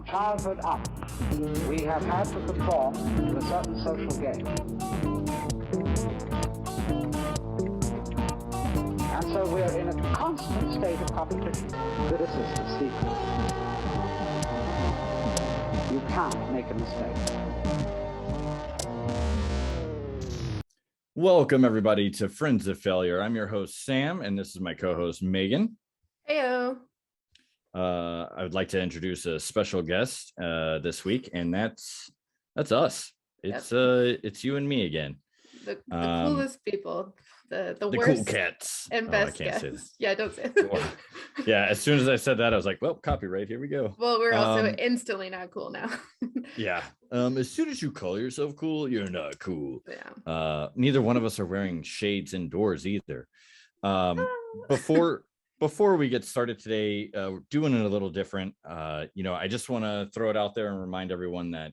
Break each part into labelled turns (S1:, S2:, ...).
S1: childhood up, we have had to conform to a certain social game. And so we're in a constant state of competition. This is the secret. You can't make a mistake.
S2: Welcome, everybody, to Friends of Failure. I'm your host, Sam, and this is my co-host, Megan.
S3: Heyo.
S2: I would like to introduce a special guest this week, and that's us. It's you and me again.
S3: The coolest people, the
S2: worst cool cats
S3: and best guests. Yeah, don't say
S2: that. Yeah, as soon as I said that, I was like, well, copyright, here we go.
S3: Well, we're also instantly not cool now.
S2: Yeah. As soon as you call yourself cool, you're not cool.
S3: Yeah.
S2: Neither one of us are wearing shades indoors either. Before we get started today, we're doing it a little different. I just want to throw it out there and remind everyone that,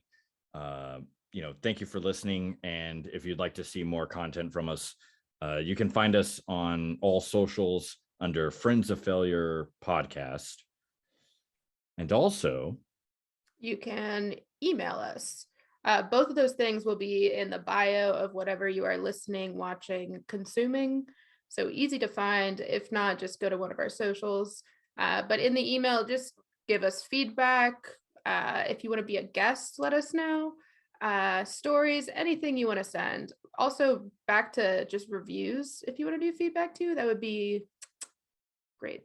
S2: thank you for listening. And if you'd like to see more content from us, you can find us on all socials under Friends of Failure Podcast. And also,
S3: you can email us. Both of those things will be in the bio of whatever you are listening, watching, consuming. So easy to find. If not, just go to one of our socials. But in the email, just give us feedback. If you want to be a guest, let us know. Stories, anything you want to send. Also, back to just reviews. If you want to do feedback too, that would be great.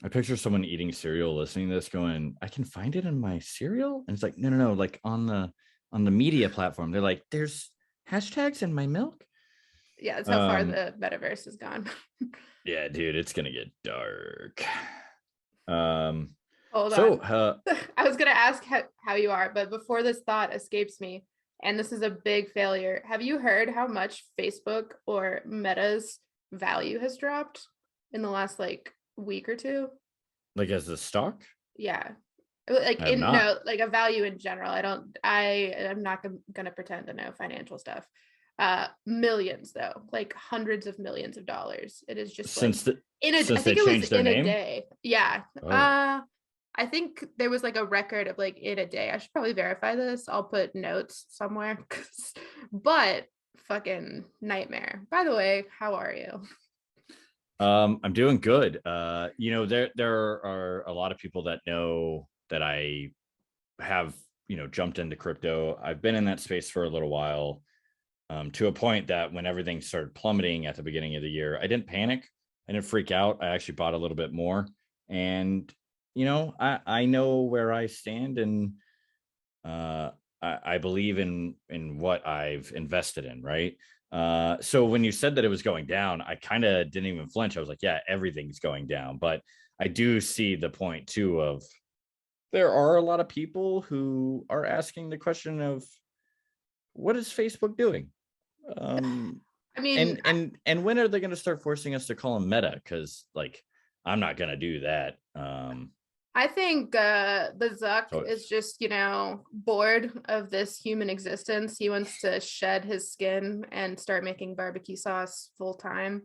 S2: I picture someone eating cereal, listening to this, going, "I can find it in my cereal," and it's like, no, like on the media platform, they're like, "There's hashtags in my milk."
S3: Yeah, that's how far the metaverse has gone.
S2: Yeah, dude, it's gonna get dark.
S3: Hold on. I was gonna ask how you are, but before this thought escapes me, and this is a big failure. Have you heard how much Facebook or Meta's value has dropped in the last week or two?
S2: Like as a stock?
S3: Yeah. Like a value in general. I'm not gonna pretend to know financial stuff. Millions though, like hundreds of millions of dollars. It is just
S2: I think it was in a day.
S3: Yeah. Oh. I think there was a record of in a day. I should probably verify this. I'll put notes somewhere. But fucking nightmare. By the way, how are you?
S2: I'm doing good. There are a lot of people that know that I have, jumped into crypto. I've been in that space for a little while, to a point that when everything started plummeting at the beginning of the year, I didn't panic. I didn't freak out. I actually bought a little bit more. And, I know where I stand, and I believe in what I've invested in, right? So when you said that it was going down, I kind of didn't even flinch. I was like, yeah, everything's going down. But I do see the point too of there are a lot of people who are asking the question of, what is Facebook doing?
S3: I mean,
S2: and when are they going to start forcing us to call them Meta? Because I'm not going to do that.
S3: I think the Zuck is just, bored of this human existence. He wants to shed his skin and start making barbecue sauce full time.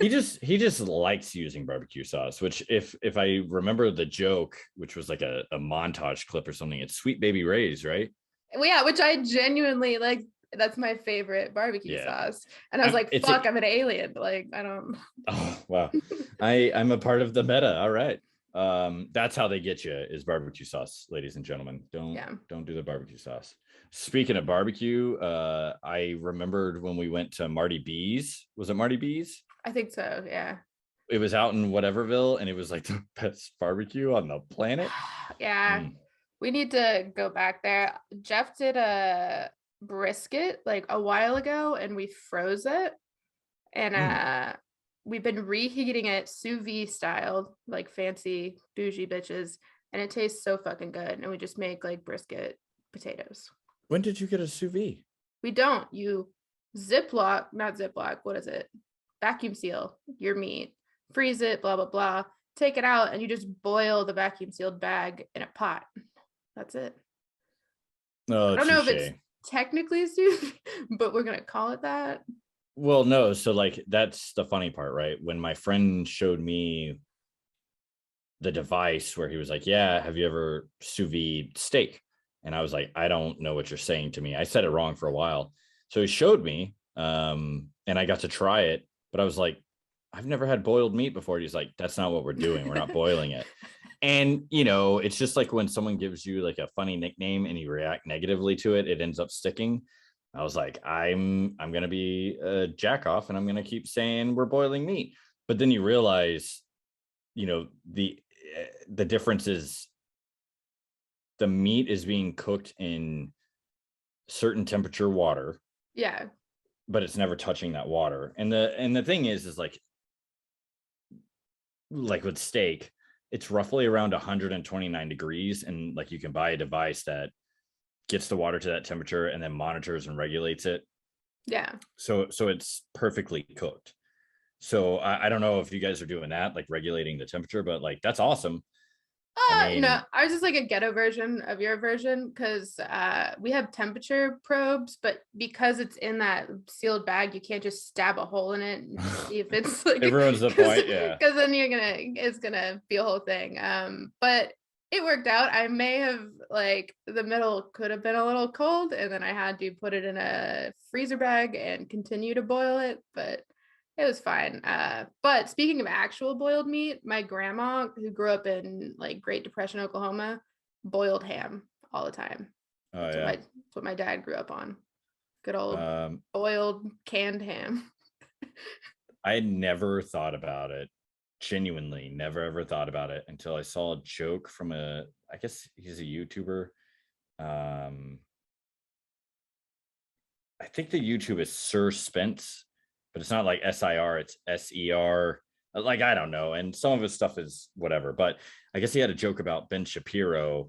S2: he just likes using barbecue sauce, which if I remember the joke, which was like a montage clip or something, it's Sweet Baby Ray's, right?
S3: Well, yeah, which I genuinely like. That's my favorite barbecue sauce. And I was like, fuck, I'm an alien. I don't.
S2: Oh, wow. I'm a part of the meta. All right. That's how they get you, is barbecue sauce, ladies and gentlemen. Don't do the barbecue sauce. Speaking of barbecue, I remembered when we went to Marty B's. Was it Marty B's?
S3: I think so, yeah.
S2: It was out in Whateverville, and it was like the best barbecue on the planet.
S3: Yeah. We need to go back there. Jeff did a brisket a while ago, and we froze it, and we've been reheating it sous vide style, fancy bougie bitches, and it tastes so fucking good. And we just make brisket potatoes.
S2: When did you get a sous vide?
S3: We don't. You not Ziploc, what is it, vacuum seal your meat, freeze it, blah blah blah, take it out, and you just boil the vacuum sealed bag in a pot. That's it.
S2: Oh,
S3: I don't know if it's technically sous vide, but we're gonna call it that.
S2: Well, no. So that's the funny part, right? When my friend showed me the device where he was like, yeah, have you ever sous vide steak? And I was like, I don't know what you're saying to me. I said it wrong for a while. So he showed me, and I got to try it, but I was like, I've never had boiled meat before. He's like, that's not what we're doing. We're not boiling it. And, you know, it's just like when someone gives you like a funny nickname and you react negatively to it, it ends up sticking. I was like, I'm going to be a jack off and I'm going to keep saying we're boiling meat. But then you realize, you know, the difference is the meat is being cooked in certain temperature water.
S3: Yeah.
S2: But it's never touching that water. And the thing is like with steak, it's roughly around 129 degrees. And like you can buy a device that gets the water to that temperature and then monitors and regulates it.
S3: Yeah.
S2: So it's perfectly cooked. So I don't know if you guys are doing that, like regulating the temperature, but like that's awesome. I mean,
S3: no, ours is like a ghetto version of your version because we have temperature probes, but because it's in that sealed bag, you can't just stab a hole in it and see if it's like
S2: it ruins the point. Yeah,
S3: because then it's gonna be a whole thing. But it worked out. I may have like the middle could have been a little cold, and then I had to put it in a freezer bag and continue to boil it, but it was fine. But speaking of actual boiled meat, my grandma, who grew up in like Great Depression, Oklahoma, boiled ham all the time.
S2: oh
S3: That's
S2: yeah,
S3: that's what my dad grew up on. Good old
S2: um,
S3: boiled canned ham.
S2: I had never thought about it. Genuinely, never ever thought about it until I saw a joke from I guess he's a YouTuber. I think the YouTube is Sir Spence, but it's not like SIR, it's SER. Like, I don't know. And some of his stuff is whatever. But I guess he had a joke about Ben Shapiro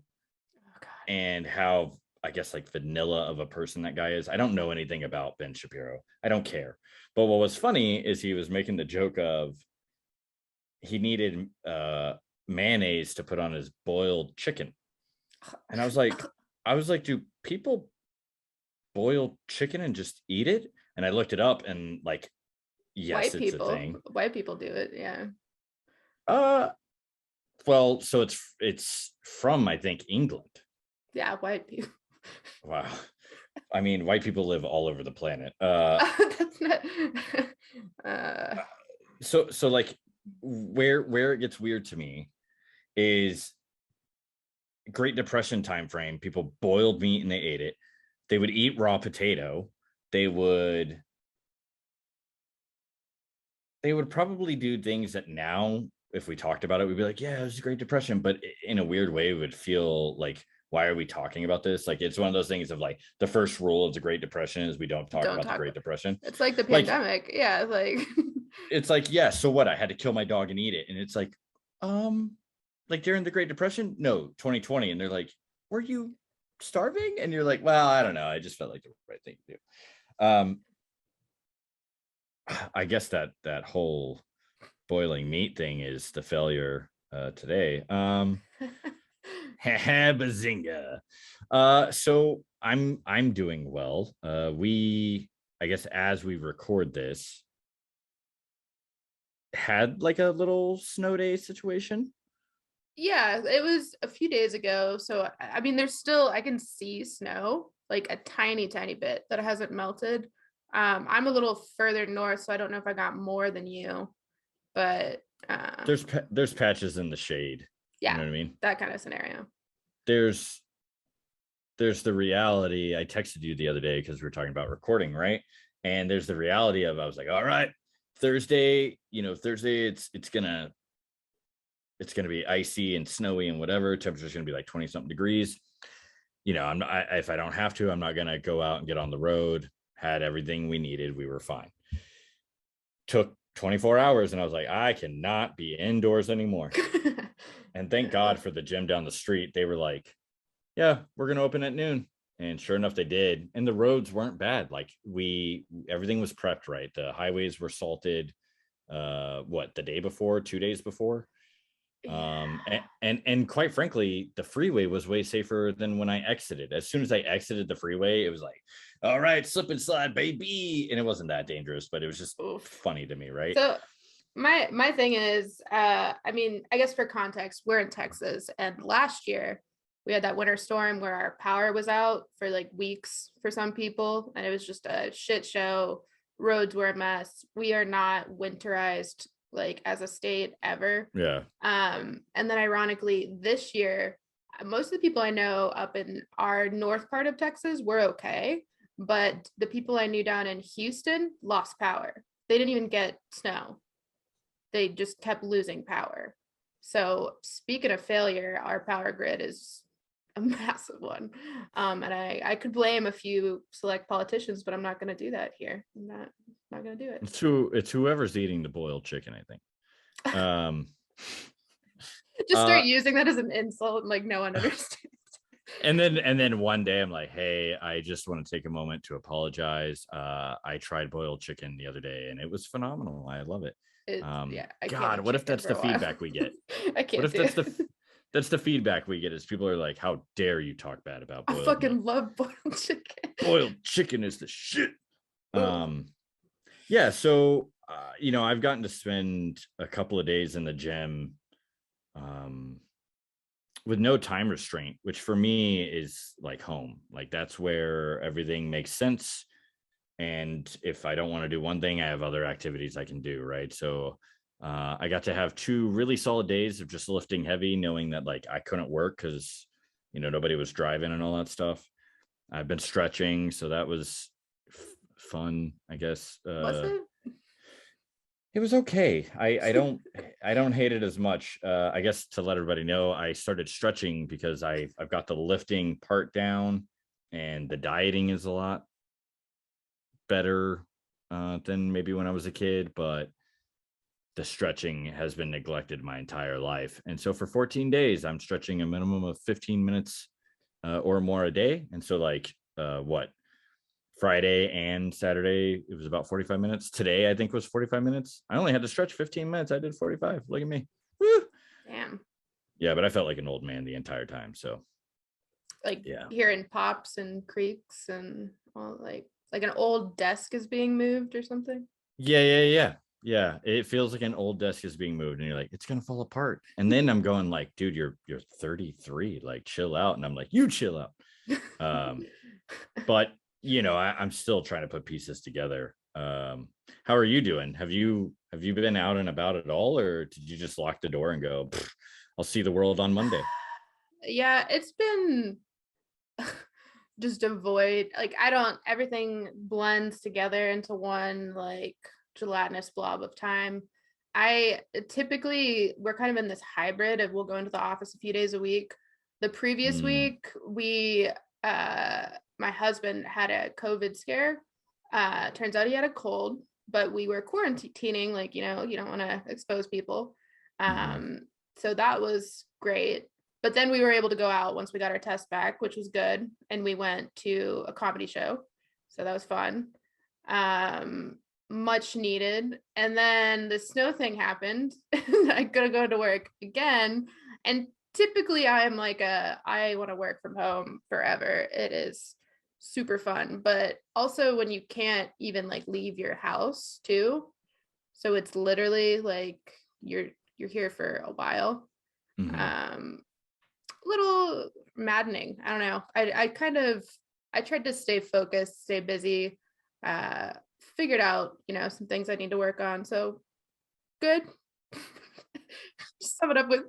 S2: and how, I guess, like vanilla of a person that guy is. I don't know anything about Ben Shapiro. I don't care. But what was funny is he was making the joke of he needed mayonnaise to put on his boiled chicken. And I was like, do people boil chicken and just eat it? And I looked it up and like, yes, it's a thing.
S3: White people do it. Yeah.
S2: Well, so it's from, I think, England.
S3: Yeah, white people.
S2: Wow. I mean, white people live all over the planet.
S3: That's not
S2: So like where it gets weird to me is Great Depression time frame. People boiled meat and they ate it. They would eat raw potato. They would probably do things that now, if we talked about it, we'd be like, yeah, it was a Great Depression. But in a weird way, it would feel like, why are we talking about this? Like, it's one of those things of like, the first rule of the Great Depression is we don't talk about the Great Depression.
S3: It's like the pandemic. Like, yeah, like
S2: it's like, yeah, so what? I had to kill my dog and eat it. And it's like during the Great Depression? No, 2020. And they're like, were you starving? And you're like, well, I don't know. I just felt like the right thing to do. I guess that whole boiling meat thing is the failure today. Bazinga. So I'm doing well. I guess as we record this, had like a little snow day situation.
S3: Yeah, it was a few days ago. So I mean, there's still, I can see snow, like a tiny bit that hasn't melted. I'm a little further north, so I don't know if I got more than you, but
S2: there's patches in the shade.
S3: Yeah,
S2: you know what I mean?
S3: That kind of scenario.
S2: There's the reality. I texted you the other day because we were talking about recording, right? And there's the reality of, I was like, all right, Thursday, it's gonna be icy and snowy and whatever. Temperature's gonna be like 20 something degrees. If I don't have to, I'm not gonna go out and get on the road. Had everything we needed. We were fine. Took 24 hours and I was like, I cannot be indoors anymore. And thank God for the gym down the street. They were like, yeah, we're going to open at noon. And sure enough, they did. And the roads weren't bad. Like everything was prepped right. The highways were salted, the day before, 2 days before. Yeah. And quite frankly, the freeway was way safer than when I exited. As soon as I exited the freeway, it was like, all right, slip and slide, baby. And it wasn't that dangerous, but it was just funny to me, right?
S3: So my thing is, I mean, I guess for context, we're in Texas, and last year we had that winter storm where our power was out for like weeks for some people, and it was just a shit show. Roads were a mess. We are not winterized like as a state ever.
S2: Yeah.
S3: And then ironically, this year, most of the people I know up in our north part of Texas were okay, but the people I knew down in Houston lost power. They didn't even get snow. They just kept losing power. So speaking of failure, our power grid is a massive one. And I could blame a few select politicians, but I'm not going to do that here. I'm not going to do it.
S2: It's whoever's eating the boiled chicken, I think.
S3: Just start using that as an insult, like no one understands.
S2: And then one day I'm like, hey, I just want to take a moment to apologize. I tried boiled chicken the other day and it was phenomenal. I love it. God, what if that's the feedback we get?
S3: I can't.
S2: What if that's the feedback we get is people are like, how dare you talk bad about boiled
S3: I fucking
S2: meat?
S3: love boiled chicken.
S2: Boiled chicken is the shit. Yeah, so I've gotten to spend a couple of days in the gym with no time restraint, which for me is like home. Like that's where everything makes sense. And if I don't want to do one thing, I have other activities I can do, right? So I got to have 2 really solid days of just lifting heavy, knowing that like I couldn't work because nobody was driving and all that stuff. I've been stretching, so that was fun, I guess.
S3: Was it?
S2: It was okay. I don't hate it as much. I guess to let everybody know, I started stretching because I've got the lifting part down, and the dieting is a lot better than maybe when I was a kid, but the stretching has been neglected my entire life. And so for 14 days, I'm stretching a minimum of 15 minutes or more a day. And so like Friday and Saturday, it was about 45 minutes. Today, I think was 45 minutes. I only had to stretch 15 minutes. I did 45. Look at me. Woo!
S3: Damn.
S2: Yeah, but I felt like an old man the entire time. So
S3: like
S2: yeah,
S3: hearing pops and creaks and all like an old desk is being moved or something.
S2: Yeah. It feels like an old desk is being moved, and you're like, it's gonna fall apart. And then I'm going like, dude, you're 33. Like, chill out. And I'm like, you chill out. But I'm still trying to put pieces together. How are you doing? Have you been out and about at all, or did you just lock the door and go, I'll see the world on Monday?
S3: Yeah, it's been just avoid, like everything blends together into one like gelatinous blob of time. We're kind of in this hybrid of we'll go into the office a few days a week. The previous week my husband had a COVID scare. Turns out he had a cold, but we were quarantining, like, you don't want to expose people. So that was great. But then we were able to go out once we got our test back, which was good. And we went to a comedy show. So that was fun. Much needed. And then the snow thing happened. I gotta go to work again. And typically I'm like I want to work from home forever. It is super fun, but also when you can't even like leave your house too. So it's literally like you're here for a while. Little maddening. I don't know. I tried to stay focused, stay busy, figured out, some things I need to work on. So good. Just sum it up with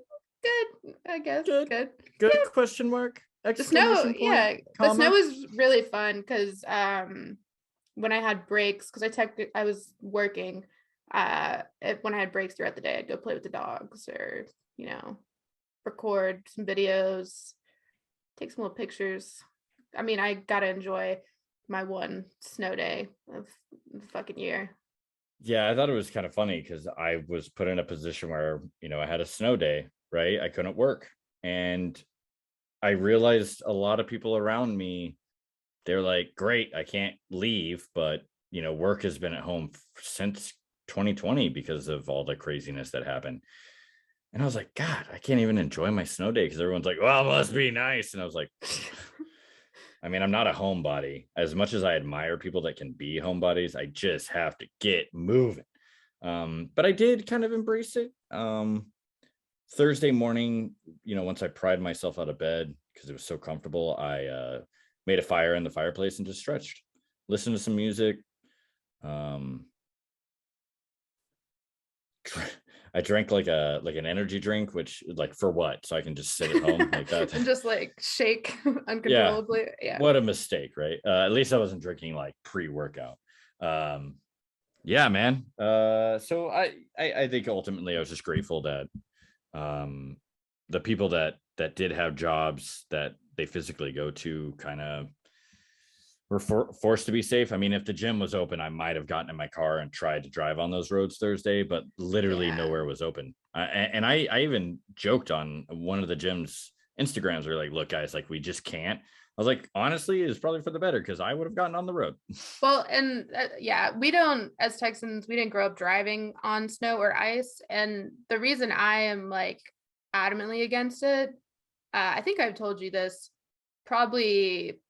S3: good, I guess. Good.
S2: Good
S3: Yeah.
S2: question mark.
S3: The snow,
S2: Point,
S3: yeah.
S2: comma.
S3: The snow was really fun because when I had breaks, because I was working, when I had breaks throughout the day, I'd go play with the dogs or, record some videos, take some little pictures. I mean, I got to enjoy my one snow day of the fucking year.
S2: Yeah, I thought it was kind of funny because I was put in a position where, I had a snow day, right? I couldn't work. And I realized a lot of people around me, they're like, great, I can't leave, but, work has been at home since 2020 because of all the craziness that happened. And I was like, God, I can't even enjoy my snow day because everyone's like, well, it must be nice. And I was like, I mean, I'm not a homebody. As much as I admire people that can be homebodies, I just have to get moving. But I did kind of embrace it. Thursday morning, once I pried myself out of bed because it was so comfortable, I made a fire in the fireplace and just stretched, listened to some music. I drank like an energy drink, which like for what? So I can just sit at home like that.
S3: And just like shake uncontrollably. Yeah.
S2: What a mistake, right? At least I wasn't drinking like pre-workout. Yeah, man. So I think ultimately I was just grateful that the people that did have jobs that they physically go to kind of were forced to be safe. I mean, if the gym was open, I might have gotten in my car and tried to drive on those roads Thursday, but literally nowhere was open. And I even joked on one of the gym's Instagrams, were like, look, guys, like we just can't. I was like, honestly, it's probably for the better because I would have gotten on the road.
S3: Well, and we don't, as Texans, we didn't grow up driving on snow or ice. And the reason I am like adamantly against it, I think I've told you this probably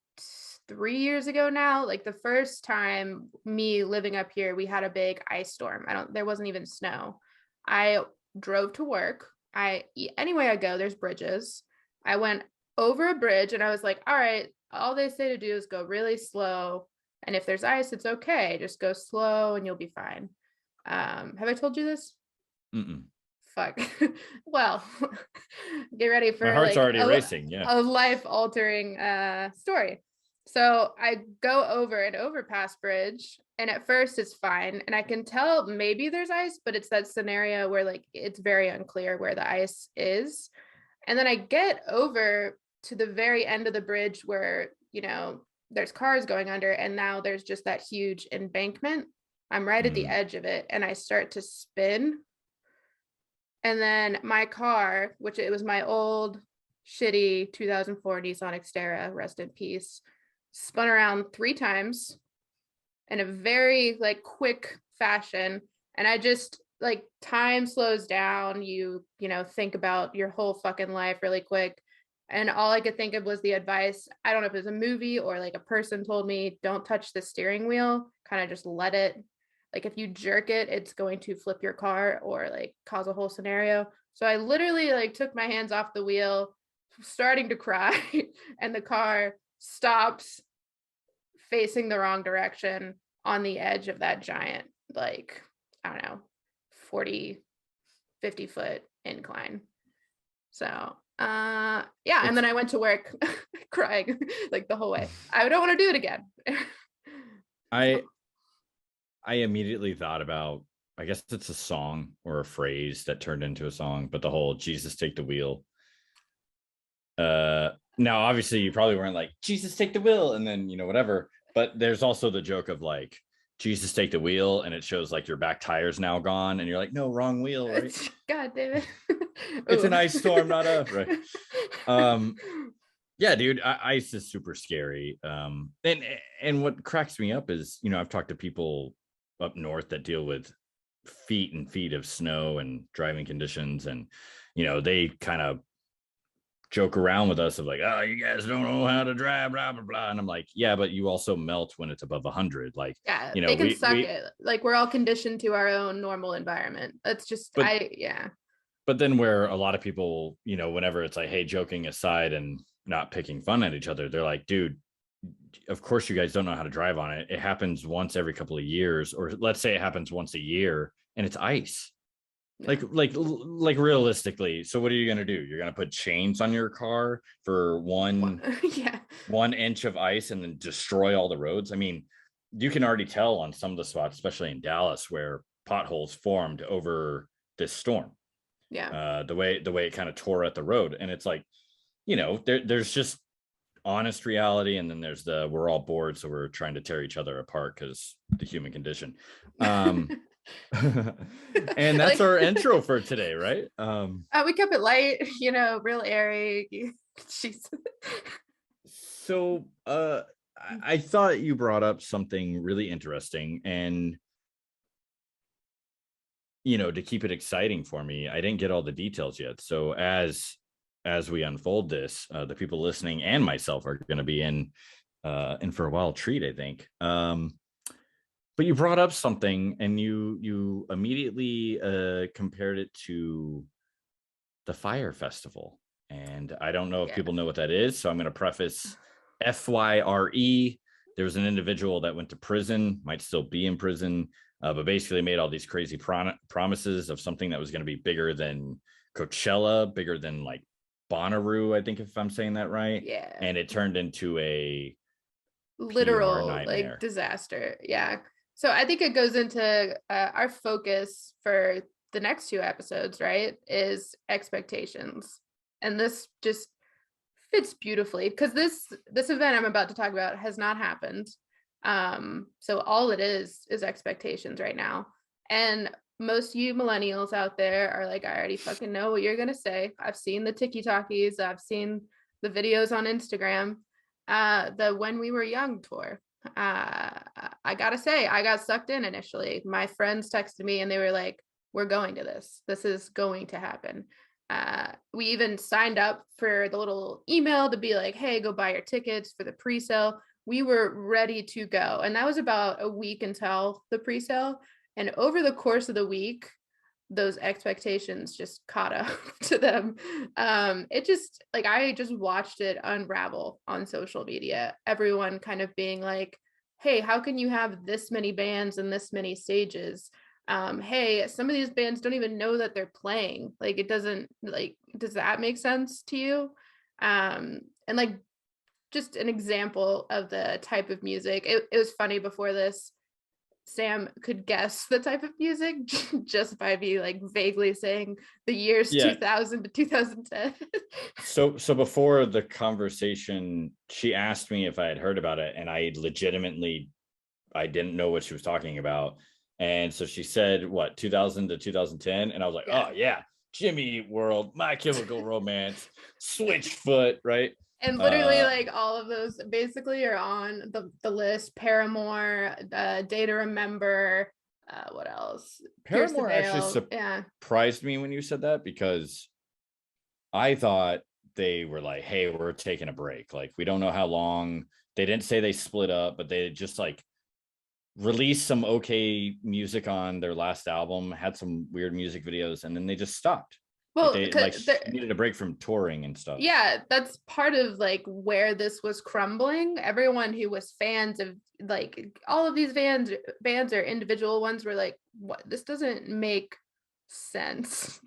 S3: 3 years ago now. Like the first time me living up here, we had a big ice storm. There wasn't even snow. I drove to work. Anyway I go, there's bridges. I went over a bridge and I was like, all right, all they say to do is go really slow. And if there's ice, it's okay. Just go slow and you'll be fine. Have I told you this?
S2: Mm-mm.
S3: Fuck. Well, get ready for
S2: my heart's already racing. Yeah.
S3: A life-altering story. So I go over an overpass bridge and at first it's fine. And I can tell maybe there's ice, but it's that scenario where like it's very unclear where the ice is. And then I get over to the very end of the bridge where, there's cars going under. And now there's just that huge embankment. I'm right at the edge of it. And I start to spin. And then my car, which it was my old shitty 2004 Nissan Xterra, rest in peace, spun around 3 times in a very like quick fashion. And I just like time slows down. You think about your whole fucking life really quick. And all I could think of was the advice. I don't know if it was a movie or like a person told me, don't touch the steering wheel, kind of just let it. Like if you jerk it, it's going to flip your car or like cause a whole scenario. So I literally like took my hands off the wheel, starting to cry, and the car stops facing the wrong direction on the edge of that giant, like, I don't know, 40, 50 foot incline. So and then I went to work crying like the whole way. I don't want to do it again.
S2: I immediately thought about, I guess it's a song or a phrase that turned into a song, but the whole Jesus take the wheel. Now, obviously, you probably weren't like, Jesus take the wheel, and then, whatever. But there's also the joke of like, Jesus take the wheel, and it shows like your back tire's now gone, and you're like, no, wrong wheel, right?
S3: God damn it.
S2: It's an ice storm, not a right. Yeah, dude, ice is super scary. And what cracks me up is, I've talked to people up north that deal with feet and feet of snow and driving conditions, and they kind of joke around with us of like, oh, you guys don't know how to drive, blah blah blah. And I'm like, yeah, but you also melt when it's above 100. Like,
S3: yeah, they can suck it. Like we're all conditioned to our own normal environment. That's just
S2: But then where a lot of people, whenever it's like, hey, joking aside and not picking fun at each other, they're like, dude, of course you guys don't know how to drive on it. It happens once every couple of years, or let's say it happens once a year, and it's ice. Yeah. Like realistically. So what are you going to do? You're going to put chains on your car for one 1 inch of ice and then destroy all the roads? I mean, you can already tell on some of the spots, especially in Dallas, where potholes formed over this storm.
S3: Yeah.
S2: The way it kind of tore at the road. And it's like, there's just honest reality, and then there's we're all bored, so we're trying to tear each other apart because the human condition. And that's our intro for today, right?
S3: We kept it light, real airy. Jeez.
S2: So I thought you brought up something really interesting, and to keep it exciting for me, I didn't get all the details yet. So as we unfold this, the people listening and myself are going to be in for a wild treat, I think. But you brought up something, and you immediately compared it to the Fire Festival. And I don't know if people know what that is, so I'm going to preface FYRE. There was an individual that went to prison, might still be in prison, but basically made all these crazy promises of something that was going to be bigger than Coachella, bigger than like Bonnaroo, I think, if I'm saying that right.
S3: Yeah.
S2: And it turned into a
S3: literal
S2: nightmare.
S3: like disaster. Yeah. So I think it goes into our focus for the next 2 episodes, right, is expectations. And this just fits beautifully because this event I'm about to talk about has not happened. So all it is expectations right now. And most you millennials out there are like, I already fucking know what you're gonna say. I've seen the TikTokies, I've seen the videos on Instagram. The When We Were Young tour. I gotta say, I got sucked in initially. My friends texted me and they were like, we're going to this. This is going to happen. We even signed up for the little email to be like, hey, go buy your tickets for the pre-sale. We were ready to go. And that was about a week until the pre-sale. And over the course of the week, those expectations just caught up to them. It just like, I just watched it unravel on social media. Everyone kind of being like, hey, how can you have this many bands and this many stages? Hey, some of these bands don't even know that they're playing. Like, it doesn't, like, does that make sense to you? And like, just an example of the type of music. It was funny before this. Sam could guess the type of music just by me like vaguely saying the years 2000 to 2010.
S2: So before the conversation, she asked me if I had heard about it, and I didn't know what she was talking about. And so she said, what, 2000 to 2010? And I was like, oh yeah, Jimmy Eat World, My Chemical Romance, Switchfoot, right?
S3: And literally, like, all of those basically are on the list. Paramore, Day to Remember, what else?
S2: Paramore actually surprised me when you said that, because I thought they were like, hey, we're taking a break. Like, we don't know how long. They didn't say they split up, but they just like released some okay music on their last album, had some weird music videos, and then they just stopped.
S3: Well,
S2: they needed a break from touring and stuff.
S3: Yeah, that's part of like where this was crumbling. Everyone who was fans of like all of these bands or individual ones were like, what, this doesn't make sense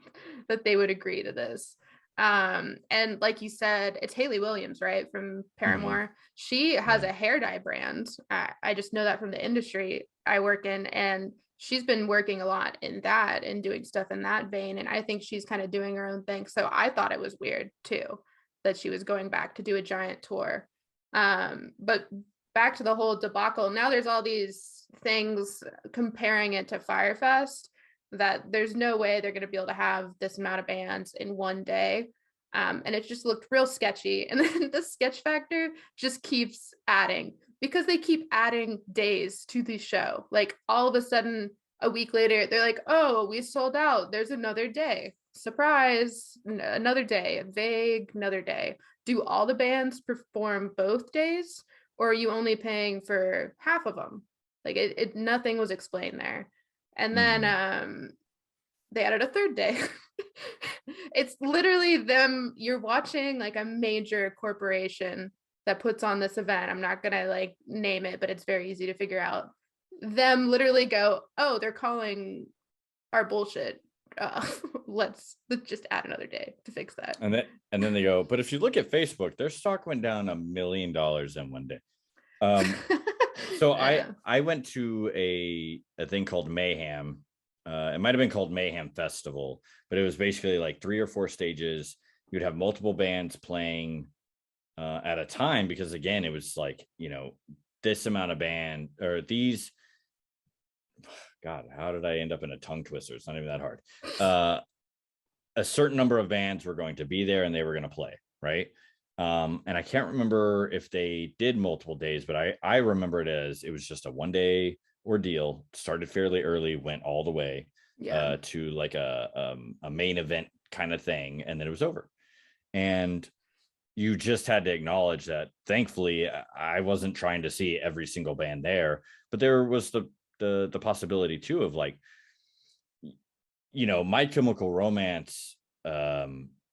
S3: that they would agree to this. And like you said, it's Hayley Williams, right, from Paramore. She has a hair dye brand. I just know that from the industry I work in, and she's been working a lot in that and doing stuff in that vein. And I think she's kind of doing her own thing. So I thought it was weird too, that she was going back to do a giant tour. But back to the whole debacle. Now there's all these things comparing it to Firefest, that there's no way they're going to be able to have this amount of bands in one day. And it just looked real sketchy. And then the sketch factor just keeps adding, because they keep adding days to the show. Like, all of a sudden, a week later, they're like, oh, we sold out. There's another day. Surprise. Another day. Vague, another day. Do all the bands perform both days? Or are you only paying for half of them? Like, nothing was explained there. And then they added a third day. It's literally them. You're watching like a major corporation that puts on this event. I'm not gonna like name it, but it's very easy to figure out. Them literally go, oh, they're calling our bullshit. Let's just add another day to fix that.
S2: And then they go, but if you look at Facebook, their stock went down $1 million in one day. So I went to a thing called Mayhem. It might have been called Mayhem Festival, but it was basically like 3 or 4 stages. You'd have multiple bands playing at a time, because again, it was like, this amount of band, or these, God, how did I end up in a tongue twister? It's not even that hard. A certain number of bands were going to be there and they were going to play, right? And I can't remember if they did multiple days, but I remember it as it was just a 1-day ordeal. Started fairly early, went all the way to like a main event kind of thing, and then it was over. And you just had to acknowledge that, thankfully, I wasn't trying to see every single band there, but there was the the possibility too of like, My Chemical Romance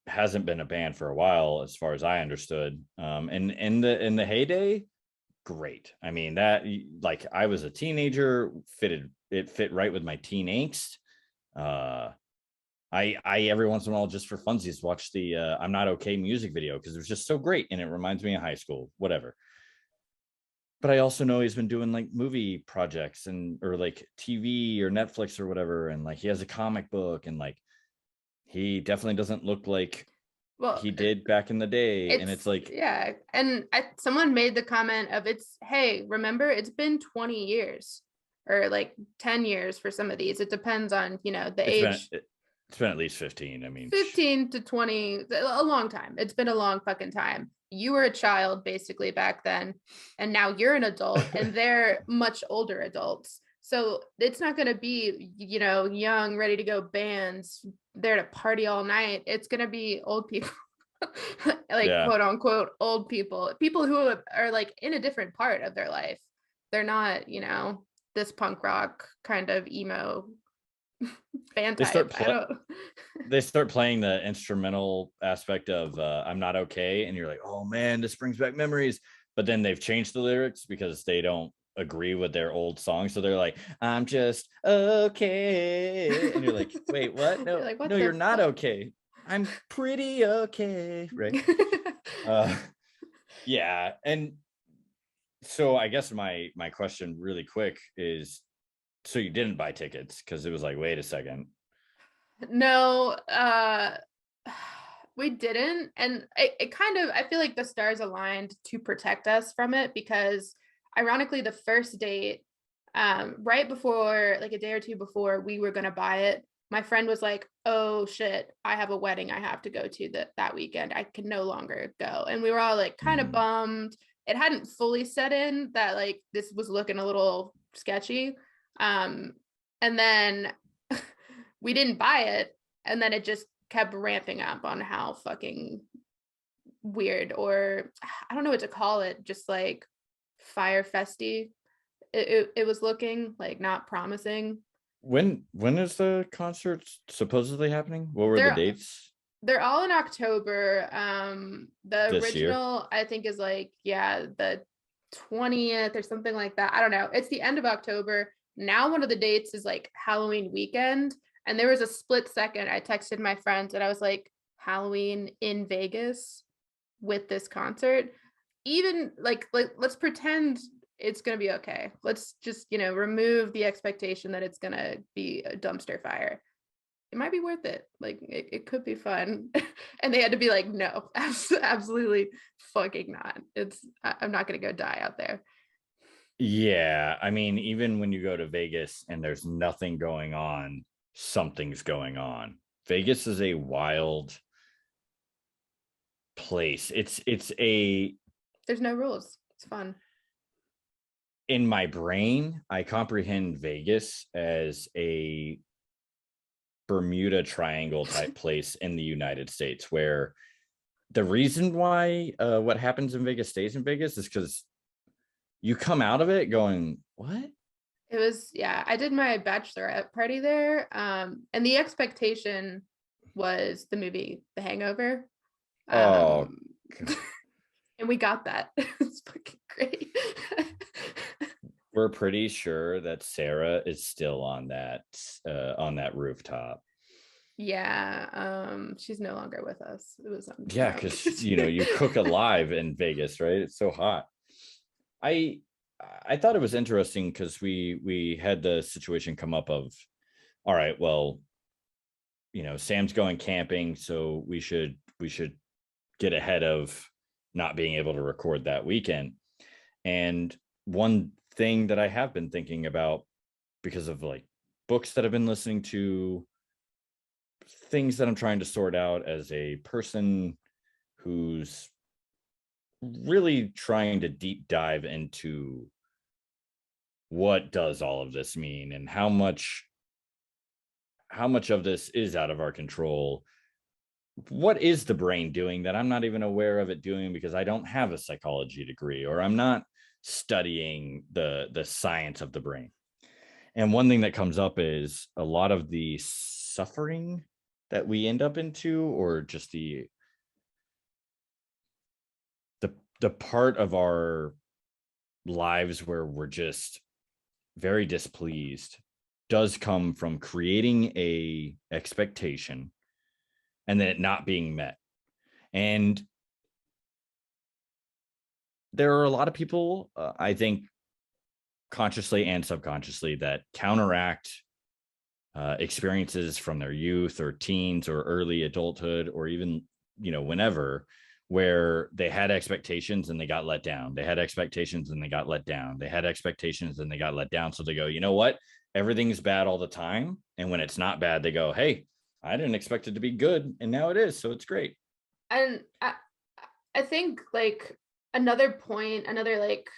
S2: hasn't been a band for a while, as far as I understood. And in the heyday, great. I mean, that, like, I was a teenager, it fit right with my teen angst. I every once in a while, just for funsies, watch the I'm Not Okay music video because it was just so great and it reminds me of high school, whatever. But I also know he's been doing like movie projects or like TV or Netflix or whatever, and like he has a comic book, and like he definitely doesn't look like
S3: Well,
S2: he did back in the day. And it's like,
S3: yeah. And someone made the comment of hey, remember, it's been 20 years or like 10 years for some of these. It depends on, the age.
S2: It's been at least 15. I mean,
S3: 15 to 20, a long time. It's been a long fucking time. You were a child basically back then, and now you're an adult, and they're much older adults. So it's not going to be, young, ready to go bands there to party all night. It's going to be old people, like quote unquote old people who are like in a different part of their life. They're not, this punk rock kind of emo band type.
S2: They start playing the instrumental aspect of I'm Not Okay, and you're like, oh man, this brings back memories. But then they've changed the lyrics because they don't agree with their old songs, so they're like, I'm just okay, and you're like, wait, what? No, like, no, you're not okay. I'm pretty okay, right? Yeah. And so I guess my question really quick is, so you didn't buy tickets because it was like, wait a second.
S3: No, we didn't. And it kind of, I feel like the stars aligned to protect us from it, because ironically, the first date, right before, like a day or two before we were going to buy it, my friend was like, oh shit, I have a wedding I have to go to that weekend. I can no longer go. And we were all like kind of bummed. It hadn't fully set in that like this was looking a little sketchy. And then we didn't buy it, and then it just kept ramping up on how fucking weird, or I don't know what to call it, just like fire festy it was looking, like not promising.
S2: When is the concert supposedly happening? What were the dates?
S3: They're all in October. The
S2: this
S3: original
S2: year?
S3: I think is like, the 20th or something like that. I don't know. It's the end of October. Now one of the dates is like Halloween weekend. And there was a split second I texted my friends and I was like, Halloween in Vegas with this concert. Even like let's pretend it's going to be okay. Let's just, remove the expectation that it's going to be a dumpster fire. It might be worth it. Like it could be fun. And they had to be like, no, absolutely fucking not. I'm not going to go die out there.
S2: Yeah. I mean, even when you go to Vegas and there's nothing going on, something's going on. Vegas is a wild place.
S3: There's no rules. It's fun.
S2: In my brain, I comprehend Vegas as a Bermuda Triangle type place in the United States, where the reason why what happens in Vegas stays in Vegas is because you come out of it going, what?
S3: It was, I did my bachelorette party there. And the expectation was the movie The Hangover.
S2: And
S3: we got that. It's fucking great.
S2: We're pretty sure that Sarah is still on that rooftop.
S3: Yeah. She's no longer with us. It was
S2: because you cook alive in Vegas, right? It's so hot. I thought it was interesting because we had the situation come up of, all right, well, Sam's going camping, so we should get ahead of not being able to record that weekend. And one thing that I have been thinking about, because of like books that I've been listening to, things that I'm trying to sort out as a person who's really trying to deep dive into what does all of this mean and how much of this is out of our control. What is the brain doing that I'm not even aware of it doing because I don't have a psychology degree, or I'm not studying the science of the brain? And one thing that comes up is a lot of the suffering that we end up into, or just the part of our lives where we're just very displeased, does come from creating a expectation and then it not being met. And there are a lot of people, I think, consciously and subconsciously, that counteract experiences from their youth or teens or early adulthood, or even, whenever, where they had expectations and they got let down. They had expectations and they got let down. They had expectations and they got let down. So they go, you know what? Everything's bad all the time. And when it's not bad, they go, hey, I didn't expect it to be good, and now it is. So it's great.
S3: And I think like another like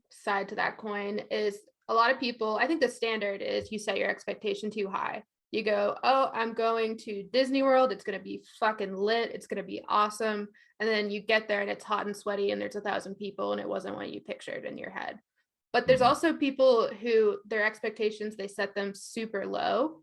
S3: side to that coin is a lot of people, I think the standard is you set your expectation too high. You go, oh, I'm going to Disney World. It's going to be fucking lit. It's going to be awesome. And then you get there and it's hot and sweaty and there's 1,000 people and it wasn't what you pictured in your head. But there's also people who their expectations, they set them super low.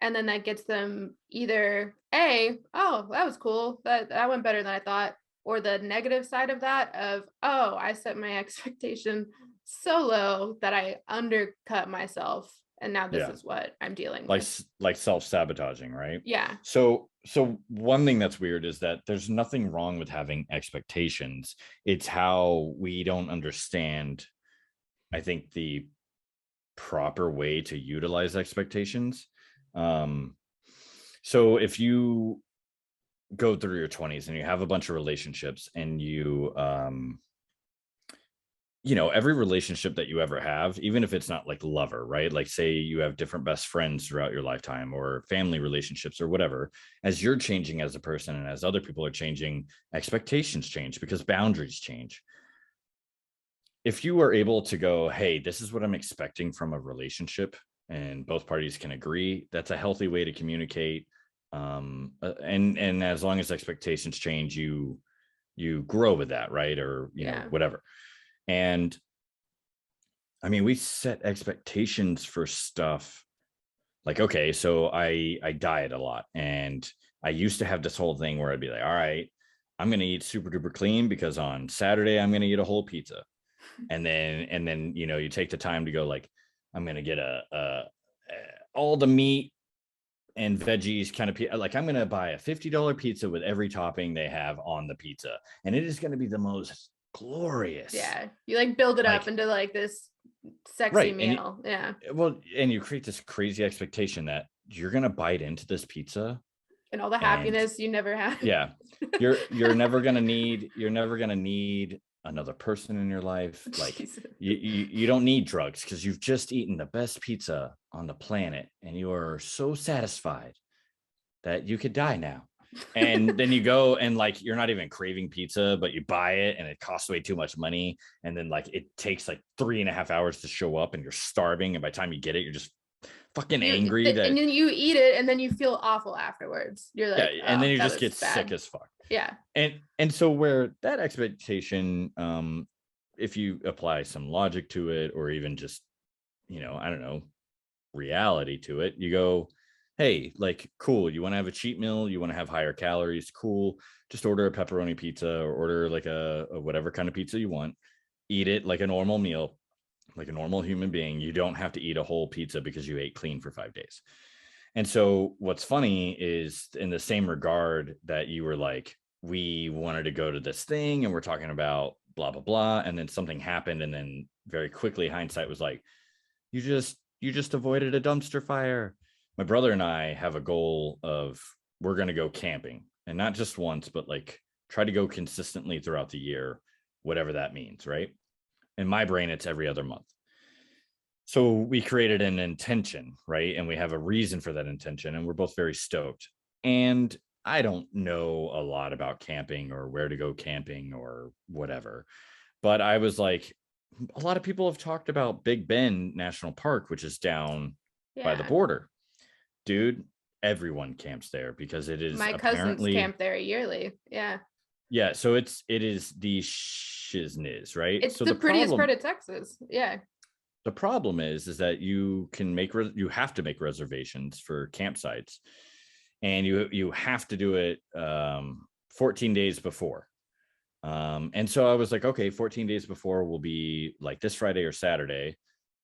S3: And then that gets them either oh, that was cool. That went better than I thought. Or the negative side of that of, oh, I set my expectation so low that I undercut myself. And now this is what I'm dealing with.
S2: Like self-sabotaging, right?
S3: Yeah.
S2: So one thing that's weird is that there's nothing wrong with having expectations. It's how we don't understand, I think, the proper way to utilize expectations. So if you go through your 20s and you have a bunch of relationships, and you every relationship that you ever have, even if it's not like lover, right? Like, say you have different best friends throughout your lifetime, or family relationships, or whatever. As you're changing as a person and as other people are changing, expectations change because boundaries change. If you are able to go, hey, this is what I'm expecting from a relationship, and both parties can agree, that's a healthy way to communicate. And as long as expectations change, you grow with that, right? Or whatever. And I mean, we set expectations for stuff like, okay, so I diet a lot, and I used to have this whole thing where I'd be like, all right, I'm going to eat super duper clean because on Saturday I'm going to eat a whole pizza. And then you take the time to go, like, I'm going to get all the meat and veggies kind of, like, I'm going to buy a $50 pizza with every topping they have on the pizza, and it is going to be the most glorious.
S3: Yeah, you like build it up into like this sexy meal.
S2: And you create this crazy expectation that you're going to bite into this pizza
S3: and all the happiness you never had.
S2: Yeah. You're never going to need another person in your life. Like, you don't need drugs because you've just eaten the best pizza on the planet, and you are so satisfied that you could die now. And then you go and, like, you're not even craving pizza, but you buy it and it costs way too much money. And then, like, it takes like 3.5 hours to show up, and you're starving. And by the time you get it, you're just fucking angry.
S3: And then you eat it and then you feel awful afterwards. You're like,
S2: and then you just get sick as fuck.
S3: Yeah.
S2: And so where that expectation, if you apply some logic to it, or even just, I don't know, reality to it, you go, hey, like, cool, you want to have a cheat meal, you want to have higher calories, cool, just order a pepperoni pizza, or order like a whatever kind of pizza you want, eat it like a normal meal, like a normal human being. You don't have to eat a whole pizza because you ate clean for 5 days. And so what's funny is, in the same regard that you were like, we wanted to go to this thing and we're talking about blah, blah, blah, and then something happened, and then very quickly hindsight was like, you just avoided a dumpster fire. My brother and I have a goal of, we're going to go camping, and not just once, but like try to go consistently throughout the year, whatever that means, right? In my brain, it's every other month. So we created an intention, right? And we have a reason for that intention, and we're both very stoked. And I don't know a lot about camping or where to go camping or whatever, but I was like, a lot of people have talked about Big Bend National Park, which is down by the border. Dude, everyone camps there because it is,
S3: my cousins camp there yearly. Yeah,
S2: so it is the shizness, right?
S3: It's
S2: so
S3: the prettiest part of Texas. Yeah.
S2: the problem is that you can make, you have to make reservations for campsites, and you have to do it 14 days before. And so I was like, okay, 14 days before will be like this Friday or Saturday.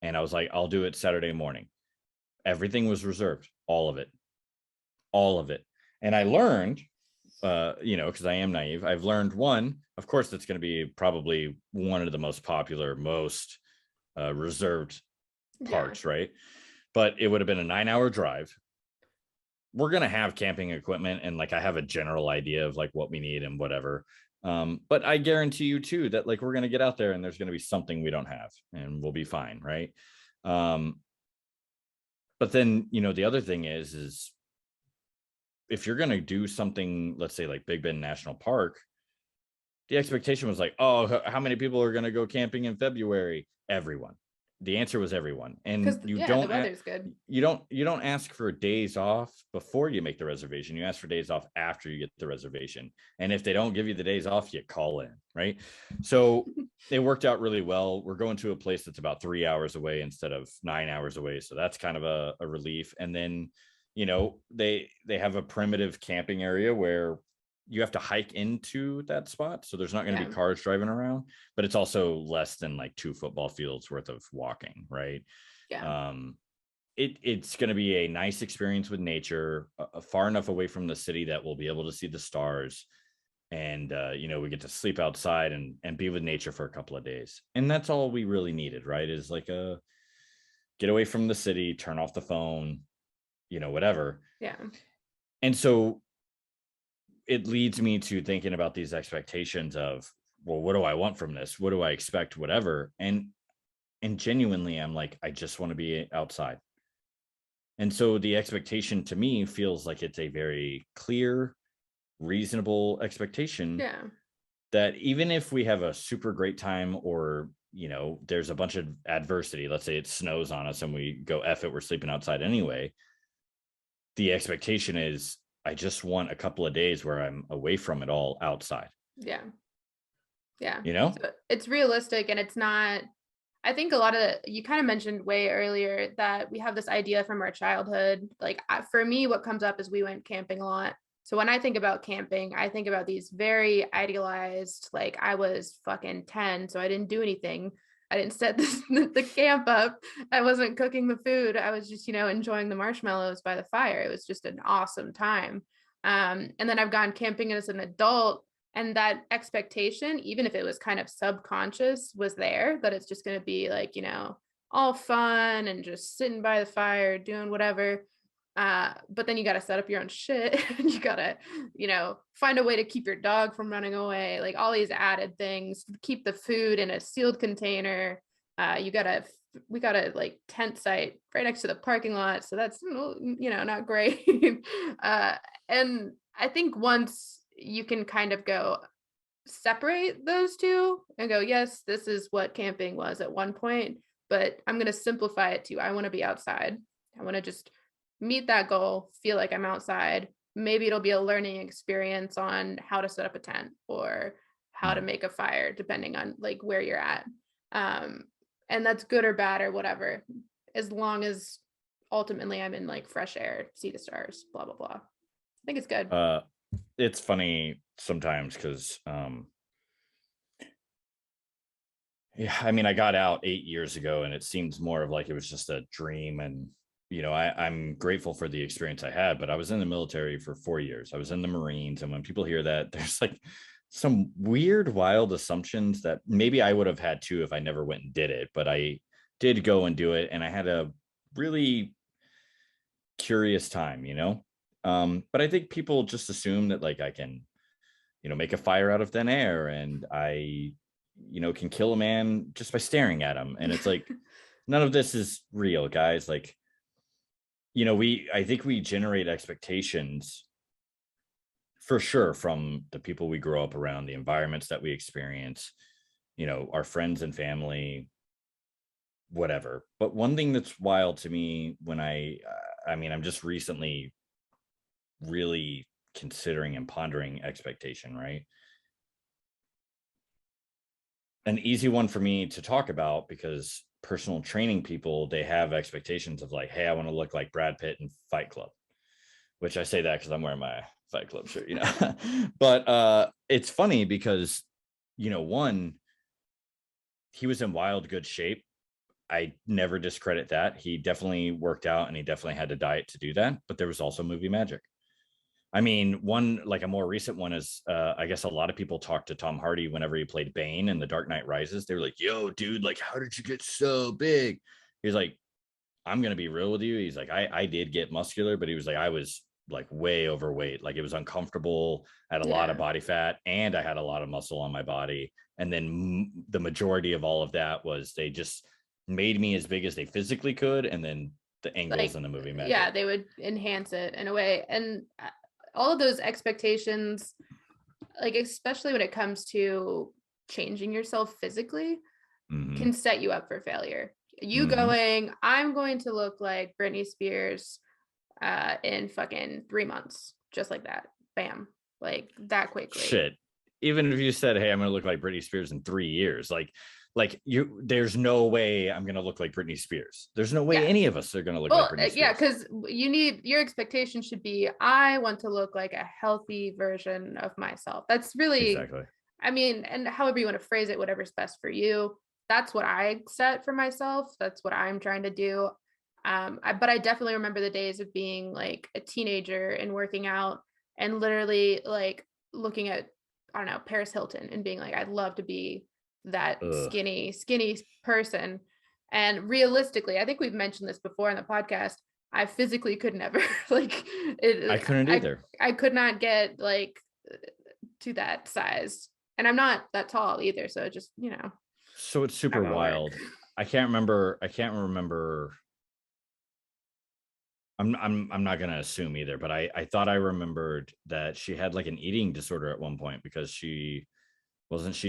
S2: And I was like, I'll do it Saturday morning. Everything was reserved, all of it, all of it. And I learned, because I am naive, I've learned one, of course, that's going to be probably one of the most popular, most reserved parts, right? But it would have been a 9-hour drive. We're going to have camping equipment, and like I have a general idea of like what we need and whatever. But I guarantee you too that like we're going to get out there and there's going to be something we don't have, and we'll be fine, right? But then, the other thing is if you're going to do something, let's say like Big Bend National Park, the expectation was like, oh, how many people are going to go camping in February? Everyone. The answer was everyone. And you
S3: the weather's good.
S2: You don't ask for days off before you make the reservation. You ask for days off after you get the reservation. And if they don't give you the days off, you call in, right? So it worked out really well. We're going to a place that's about 3 hours away instead of 9 hours away. So that's kind of a relief. And then, they have a primitive camping area where you have to hike into that spot. So there's not going to be cars driving around, but it's also less than like 2 football fields worth of walking, right?
S3: Yeah.
S2: It's going to be a nice experience with nature, far enough away from the city that we'll be able to see the stars. And, we get to sleep outside and be with nature for a couple of days. And that's all we really needed, right? Is like get away from the city, turn off the phone, whatever.
S3: Yeah.
S2: And so it leads me to thinking about these expectations of, well, what do I want from this? What do I expect? Whatever. And genuinely, I'm like, I just want to be outside. And so the expectation to me feels like it's a very clear, reasonable expectation.
S3: Yeah.
S2: That even if we have a super great time, or, there's a bunch of adversity, let's say it snows on us and we go, F it, we're sleeping outside anyway. The expectation is, I just want a couple of days where I'm away from it all outside.
S3: Yeah. Yeah.
S2: So
S3: it's realistic, and it's not, I think a lot of you kind of mentioned way earlier that we have this idea from our childhood. Like for me, what comes up is we went camping a lot. So when I think about camping, I think about these very idealized, like I was fucking 10, so I didn't do anything. I didn't set the camp up. I wasn't cooking the food. I was just, enjoying the marshmallows by the fire. It was just an awesome time. And then I've gone camping as an adult, and that expectation, even if it was kind of subconscious, was there, that it's just going to be like, all fun and just sitting by the fire, doing whatever. But then you got to set up your own shit. You got to, find a way to keep your dog from running away, like all these added things, keep the food in a sealed container. We got a like tent site right next to the parking lot. So that's, not great. And I think once you can kind of go separate those two and go, yes, this is what camping was at one point, but I'm going to simplify it to, I want to be outside. I want to just meet that goal, feel like I'm outside. Maybe it'll be a learning experience on how to set up a tent or how to make a fire, depending on like where you're at. And that's good or bad or whatever, as long as ultimately I'm in like fresh air, see the stars, blah, blah, blah. I think it's good.
S2: It's funny sometimes because, I got out 8 years ago, and it seems more of like it was just a dream. And I'm grateful for the experience I had, but I was in the military for 4 years. I was in the Marines. And when people hear that, there's like some weird, wild assumptions that maybe I would have had too if I never went and did it, but I did go and do it. And I had a really curious time, but I think people just assume that like I can, make a fire out of thin air, and I, can kill a man just by staring at him. And it's like, none of this is real, guys. Like, I think we generate expectations for sure from the people we grow up around, the environments that we experience, our friends and family, whatever. But one thing that's wild to me when I'm just recently really considering and pondering expectation, right? An easy one for me to talk about, because personal training people, they have expectations of like, hey, I want to look like Brad Pitt in Fight Club, which I say that because I'm wearing my Fight Club shirt, but it's funny because, one, he was in wild good shape. I never discredit that. He definitely worked out and he definitely had to diet to do that, but there was also movie magic. I mean, one, like a more recent one is, I guess a lot of people talked to Tom Hardy whenever he played Bane in The Dark Knight Rises. They were like, yo, dude, like, how did you get so big? He's like, I'm going to be real with you. He's like, I did get muscular, but he was like, I was like way overweight. Like it was uncomfortable. I had a lot of body fat and I had a lot of muscle on my body. And then the majority of all of that was they just made me as big as they physically could. And then the angles
S3: Like,
S2: in the movie magic.
S3: yeah, they would enhance it in a way. And all of those expectations, like especially when it comes to changing yourself physically, can set you up for failure. You going, I'm going to look like Britney Spears in fucking 3 months, just like that. Bam. Like that quickly.
S2: Shit. Even if you said, hey, I'm gonna look like Britney Spears in 3 years, like you, there's no way I'm gonna look like Britney Spears. There's no way any of us are gonna look like Britney Spears.
S3: Yeah, because your expectation should be, I want to look like a healthy version of myself. That's really
S2: exactly.
S3: I mean, and however you want to phrase it, whatever's best for you. That's what I set for myself. That's what I'm trying to do. But I definitely remember the days of being like a teenager and working out and literally like looking at, I don't know, Paris Hilton and being like, I'd love to be that skinny person. And realistically, I think we've mentioned this before in the podcast. I physically could never like it.
S2: I couldn't either.
S3: I could not get like to that size. And I'm not that tall either. So just,
S2: So it's super wild. I can't remember. I'm not gonna assume either, but I thought I remembered that she had like an eating disorder at one point because she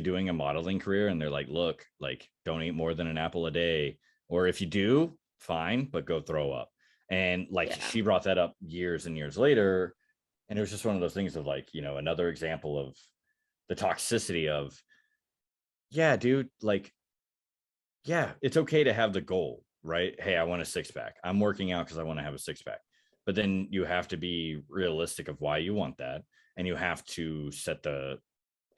S2: doing a modeling career, and they're like, look, like don't eat more than an apple a day, or if you do, fine, but go throw up. And like she brought that up years and years later, and it was just one of those things of like, another example of the toxicity of, yeah, dude, like, yeah, it's okay to have the goal, right? Hey, I want a six pack. I'm working out because I want to have a six pack. But then you have to be realistic of why you want that. And you have to set the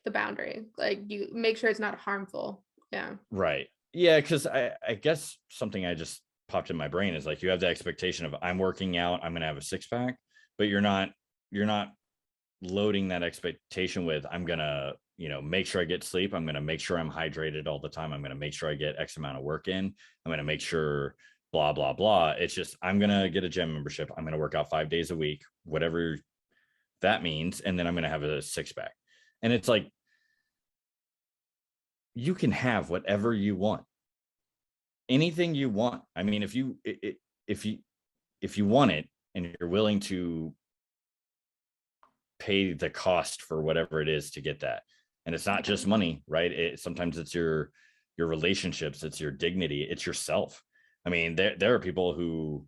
S3: boundary. Like you make sure it's not harmful. Yeah.
S2: Right. Yeah. Cause I guess something I just popped in my brain is like, you have the expectation of I'm working out, I'm going to have a six pack, but you're not loading that expectation with, I'm going to, make sure I get sleep. I'm going to make sure I'm hydrated all the time. I'm going to make sure I get X amount of work in. I'm going to make sure blah, blah, blah. It's just, I'm going to get a gym membership. I'm going to work out 5 days a week, whatever that means. And then I'm going to have a six pack. And it's like, you can have whatever you want, anything you want. I mean, if you want it and you're willing to pay the cost for whatever it is to get that. And it's not just money, right? Sometimes it's your relationships, it's your dignity, it's yourself. I mean, there are people who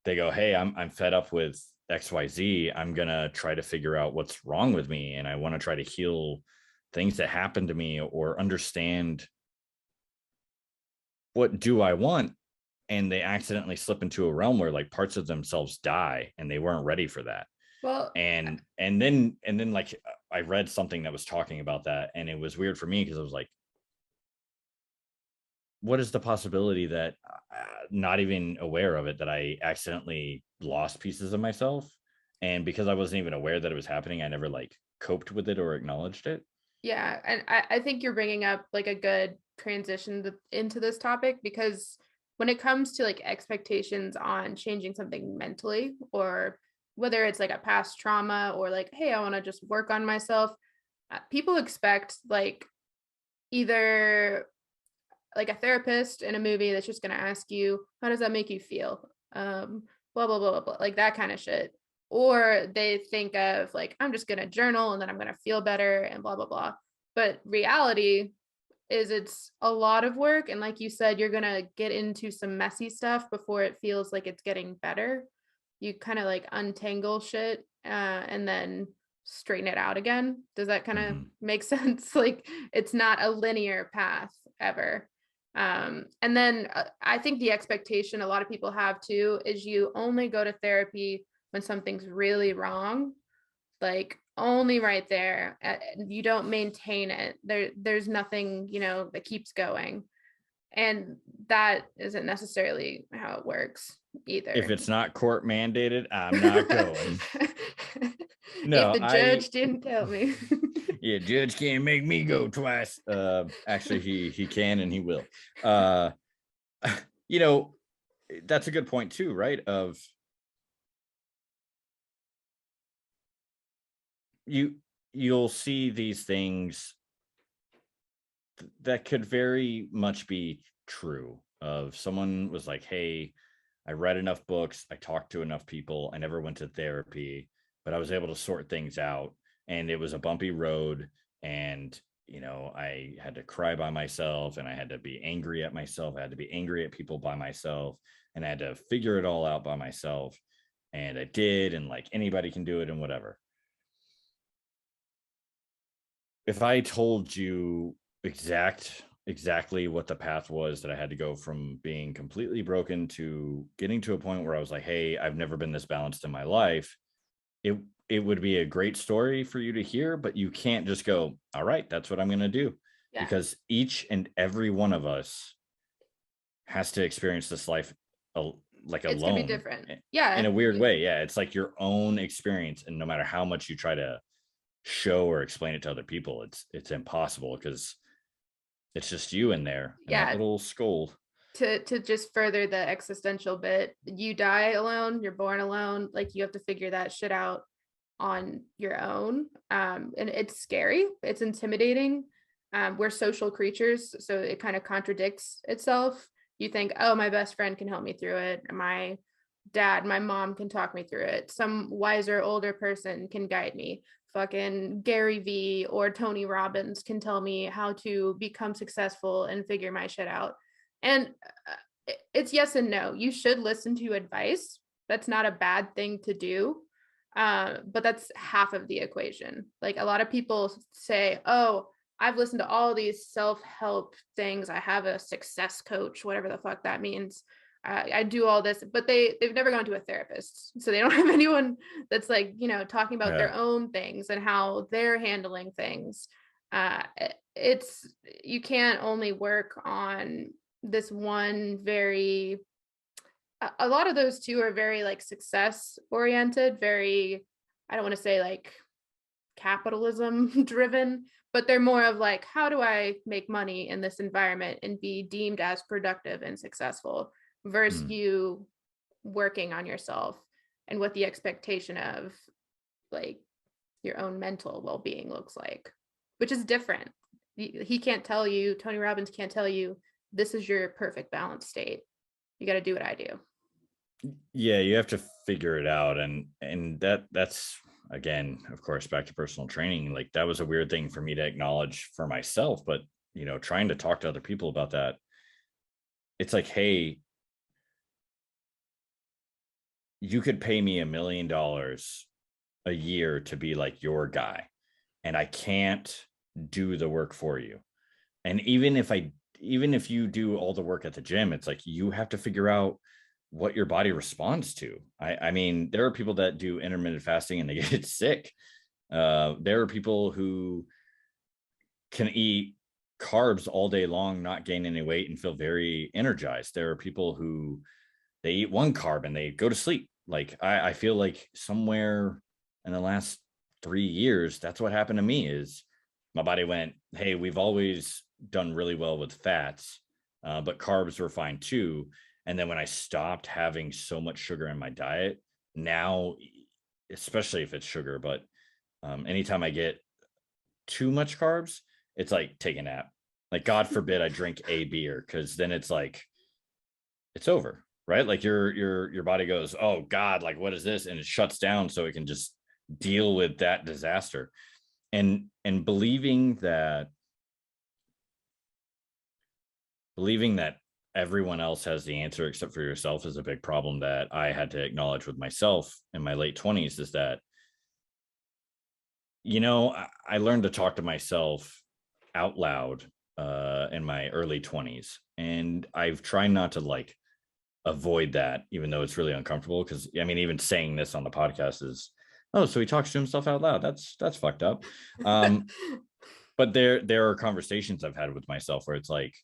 S2: they go, hey, I'm fed up with XYZ. I'm gonna try to figure out what's wrong with me, and I want to try to heal things that happened to me or understand what do I want. And they accidentally slip into a realm where like parts of themselves die and they weren't ready for that.
S3: Well,
S2: and then like I read something that was talking about that, and it was weird for me because I was like, what is the possibility that not even aware of it, that I accidentally lost pieces of myself, and because I wasn't even aware that it was happening, I never like coped with it or acknowledged it.
S3: Yeah, and I think you're bringing up like a good transition into this topic, because when it comes to like expectations on changing something mentally, or whether it's like a past trauma or like, hey, I want to just work on myself, people expect like either like a therapist in a movie that's just going to ask you, how does that make you feel? Blah, blah, blah, blah, blah, like that kind of shit. Or they think of like, I'm just going to journal and then I'm going to feel better and blah, blah, blah. But reality is it's a lot of work. And like you said, you're going to get into some messy stuff before it feels like it's getting better. You kind of like untangle shit and then straighten it out again. Does that kind of make sense? Like it's not a linear path ever. And then I think the expectation a lot of people have too is you only go to therapy when something's really wrong, like only right there. You don't maintain it. There's nothing, that keeps going. And that isn't necessarily how it works either.
S2: If it's not court mandated, I'm not going.
S3: If the judge didn't tell me.
S2: Yeah, judge can't make me go twice. Actually, he can and he will. That's a good point too, right? Of you'll see these things that could very much be true. Of someone was like, hey, I read enough books, I talked to enough people, I never went to therapy, but I was able to sort things out, and it was a bumpy road, and I had to cry by myself, and I had to be angry at myself, I had to be angry at people by myself, and I had to figure it all out by myself, and I did, and like anybody can do it and whatever. If I told you exactly what the path was that I had to go from being completely broken to getting to a point where I was like, hey, I've never been this balanced in my life, it would be a great story for you to hear, but you can't just go, all right, that's what I'm going to do. Yeah. Because each and every one of us has to experience this life like alone. It's going to be
S3: different. Yeah.
S2: In a weird way. Yeah. It's like your own experience. And no matter how much you try to show or explain it to other people, it's impossible, because it's just you in there. Yeah. That little skull.
S3: To just further the existential bit, you die alone, you're born alone, like you have to figure that shit out on your own. And it's scary, it's intimidating. We're social creatures, so it kind of contradicts itself. You think, oh, my best friend can help me through it, my dad, my mom can talk me through it, some wiser older person can guide me, fucking Gary V or Tony Robbins can tell me how to become successful and figure my shit out. And it's yes and no. You should listen to advice. That's not a bad thing to do. But that's half of the equation. Like a lot of people say, oh, I've listened to all these self-help things, I have a success coach, whatever the fuck that means, I do all this, but they've never gone to a therapist, so they don't have anyone that's like talking about their own things and how they're handling things. It's, you can't only work on this one very, a lot of those too are very like success oriented, very, I don't want to say like capitalism driven, but they're more of like, how do I make money in this environment and be deemed as productive and successful, versus you working on yourself and what the expectation of like your own mental well-being looks like, which is different. He can't tell you, Tony Robbins can't tell you this is your perfect balanced state. You got to do what I do.
S2: Yeah, you have to figure it out. And that's again, of course, back to personal training. Like that was a weird thing for me to acknowledge for myself, but trying to talk to other people about that, it's like, hey, you could pay me $1 million a year to be like your guy, and I can't do the work for you. And even if you do all the work at the gym, it's like you have to figure out what your body responds to. I mean, there are people that do intermittent fasting and they get sick. There are people who can eat carbs all day long, not gain any weight, and feel very energized. There are people who they eat one carb and they go to sleep. Like I feel like somewhere in the last 3 years, that's what happened to me. Is my body went, hey, we've always done really well with fats, but carbs were fine too. And then when I stopped having so much sugar in my diet, now, especially if it's sugar, but anytime I get too much carbs, it's like take a nap. Like God forbid I drink a beer, because then it's like it's over, right? Like your body goes, oh God, like what is this? And it shuts down so it can just deal with that disaster. And believing that everyone else has the answer except for yourself is a big problem that I had to acknowledge with myself in my late 20s. Is that, I learned to talk to myself out loud in my early 20s. And I've tried not to like avoid that, even though it's really uncomfortable. Because I mean, even saying this on the podcast is, oh, so he talks to himself out loud. That's fucked up. But there are conversations I've had with myself where it's like,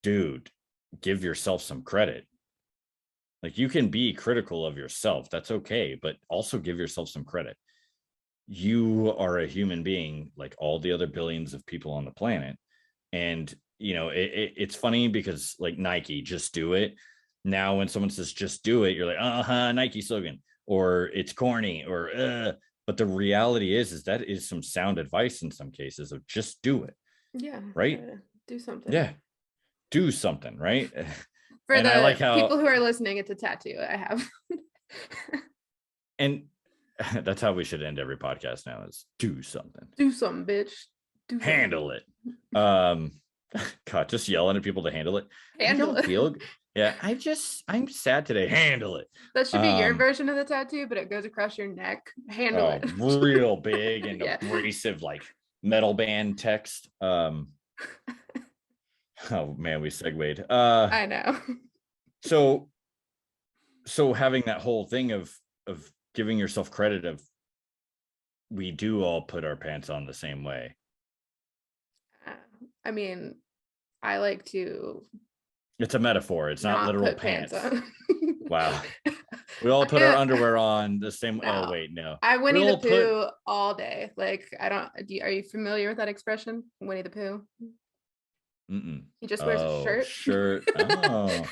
S2: dude, give yourself some credit. Like, you can be critical of yourself. That's okay. But also give yourself some credit. You are a human being like all the other billions of people on the planet. And, you know, it's funny because like Nike, just do it. Now, when someone says just do it, you're like, Nike slogan, or it's corny, or, but the reality is that is some sound advice in some cases of just do it.
S3: Yeah.
S2: Right.
S3: Do something.
S2: Yeah. Do something. Right.
S3: For
S2: and
S3: the
S2: I like how
S3: people who are listening, it's a tattoo I have.
S2: and that's how we should end every podcast now, is do something.
S3: Do something, bitch. Do something.
S2: Handle it. God, just yelling at people to handle it.
S3: Handle it.
S2: Feel yeah, I'm sad today. Handle it.
S3: That should be your version of the tattoo, but it goes across your neck. Handle it.
S2: Real big and
S3: Yeah.
S2: abrasive, like metal band text. Oh man, we segued.
S3: I know.
S2: So having that whole thing of giving yourself credit of, we do all put our pants on the same way.
S3: I mean, I like to.
S2: It's a metaphor. It's not literal
S3: put
S2: pants.
S3: on.
S2: Wow. We all put our underwear on the same.
S3: No.
S2: Oh wait, no.
S3: I Winnie the Pooh all day. Like, I don't. Are you familiar with that expression, Winnie the Pooh?
S2: Mm-mm.
S3: He just wears a shirt.
S2: Shirt. Oh.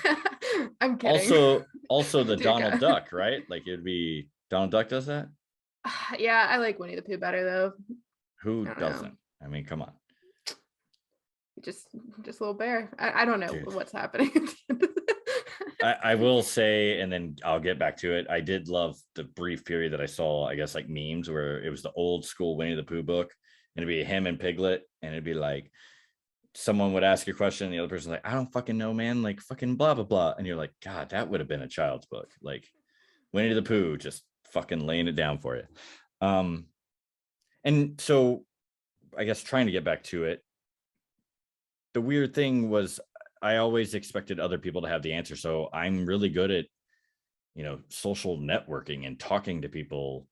S3: I'm kidding.
S2: Also the Donald Duck, right? Like, it'd be Donald Duck does that.
S3: Yeah, I like Winnie the Pooh better though.
S2: Who doesn't? I mean, come on.
S3: Just a little bear. I don't know what's happening.
S2: I will say, and then I'll get back to it, I did love the brief period that I saw, I guess, like memes where it was the old school Winnie the Pooh book, and it'd be him and Piglet, and it'd be like, someone would ask a question and the other person's like, I don't fucking know, man, like fucking blah blah blah, and you're like, God, that would have been a child's book. Like, Winnie the Pooh just fucking laying it down for you. And so I guess trying to get back to it, the weird thing was I always expected other people to have the answer. So I'm really good at, you know, social networking and talking to people,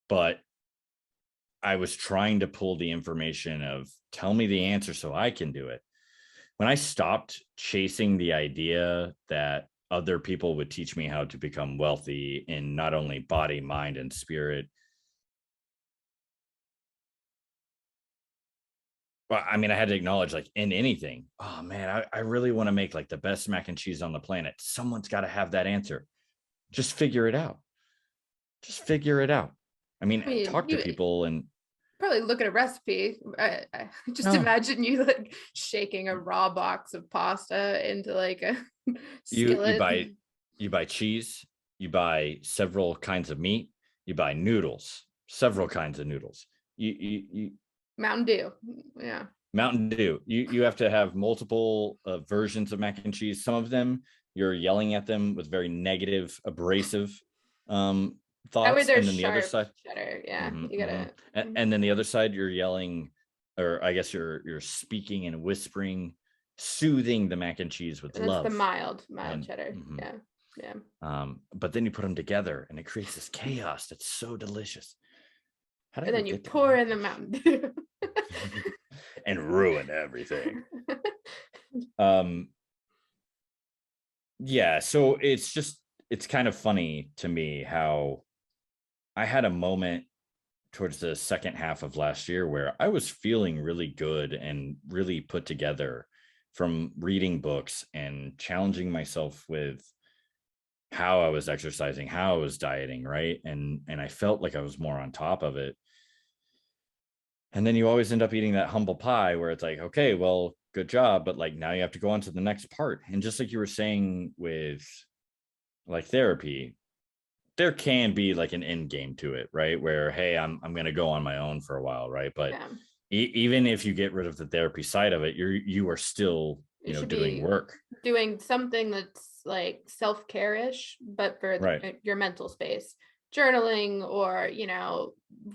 S2: but I was trying to pull the information of, tell me the answer so I can do it. When I stopped chasing the idea that other people would teach me how to become wealthy in not only body, mind, and spirit. Well, I mean, I had to acknowledge, like, in anything, oh man, I really want to make like the best mac and cheese on the planet. Someone's got to have that answer. Just figure it out. Just figure it out. I mean, talk to people and
S3: probably look at a recipe. I just imagine you like shaking a raw box of pasta into like a skillet.
S2: You buy cheese, you buy several kinds of meat, you buy noodles, several kinds of noodles. You
S3: Mountain Dew. Yeah.
S2: Mountain Dew. You have to have multiple versions of mac and cheese. Some of them you're yelling at them with very negative, abrasive thoughts, and then the other side,
S3: cheddar. Yeah, you gotta.
S2: And then the other side, you're yelling, or I guess you're speaking and whispering, soothing the mac and cheese with love.
S3: That's the mild cheddar. Yeah.
S2: But then you put them together, and it creates this chaos that's so delicious.
S3: And then you pour in the Mountain Dew
S2: and ruin everything. Yeah, so it's kind of funny to me how I had a moment towards the second half of last year where I was feeling really good and really put together from reading books and challenging myself with how I was exercising, how I was dieting, right? And I felt like I was more on top of it. And then you always end up eating that humble pie where it's like, okay, well, good job, but like now you have to go on to the next part. And just like you were saying with like therapy, there can be like an end game to it, right? Where, hey, I'm going to go on my own for a while, right? But even if you get rid of the therapy side of it, you are still, doing work,
S3: doing something that's like self-care-ish, but for your mental space, journaling, or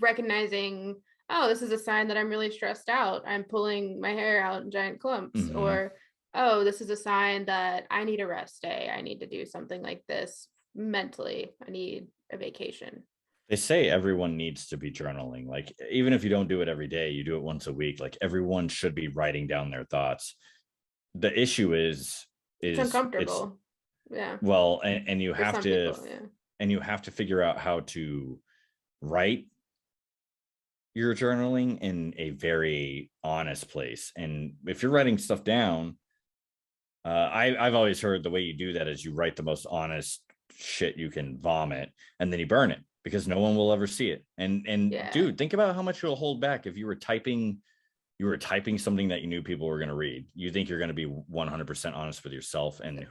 S3: recognizing oh, this is a sign that I'm really stressed out. I'm pulling my hair out in giant clumps. Or, oh, this is a sign that I need a rest day. I need to do something like this mentally. I need a vacation.
S2: They say everyone needs to be journaling. Like, even if you don't do it every day, you do it once a week. Like, everyone should be writing down their thoughts. The issue is
S3: It's
S2: it's
S3: uncomfortable. Yeah.
S2: well, and you
S3: For
S2: have
S3: some
S2: to
S3: people, yeah.
S2: and you have to figure out how to write your journaling in a very honest place. And if you're writing stuff down, I've always heard the way you do that is you write the most honest shit you can vomit, and then you burn it because no one will ever see it. And
S3: Yeah.
S2: dude, think about how much you'll hold back if you were typing something that you knew people were going to read. You think you're going to be 100% honest with yourself and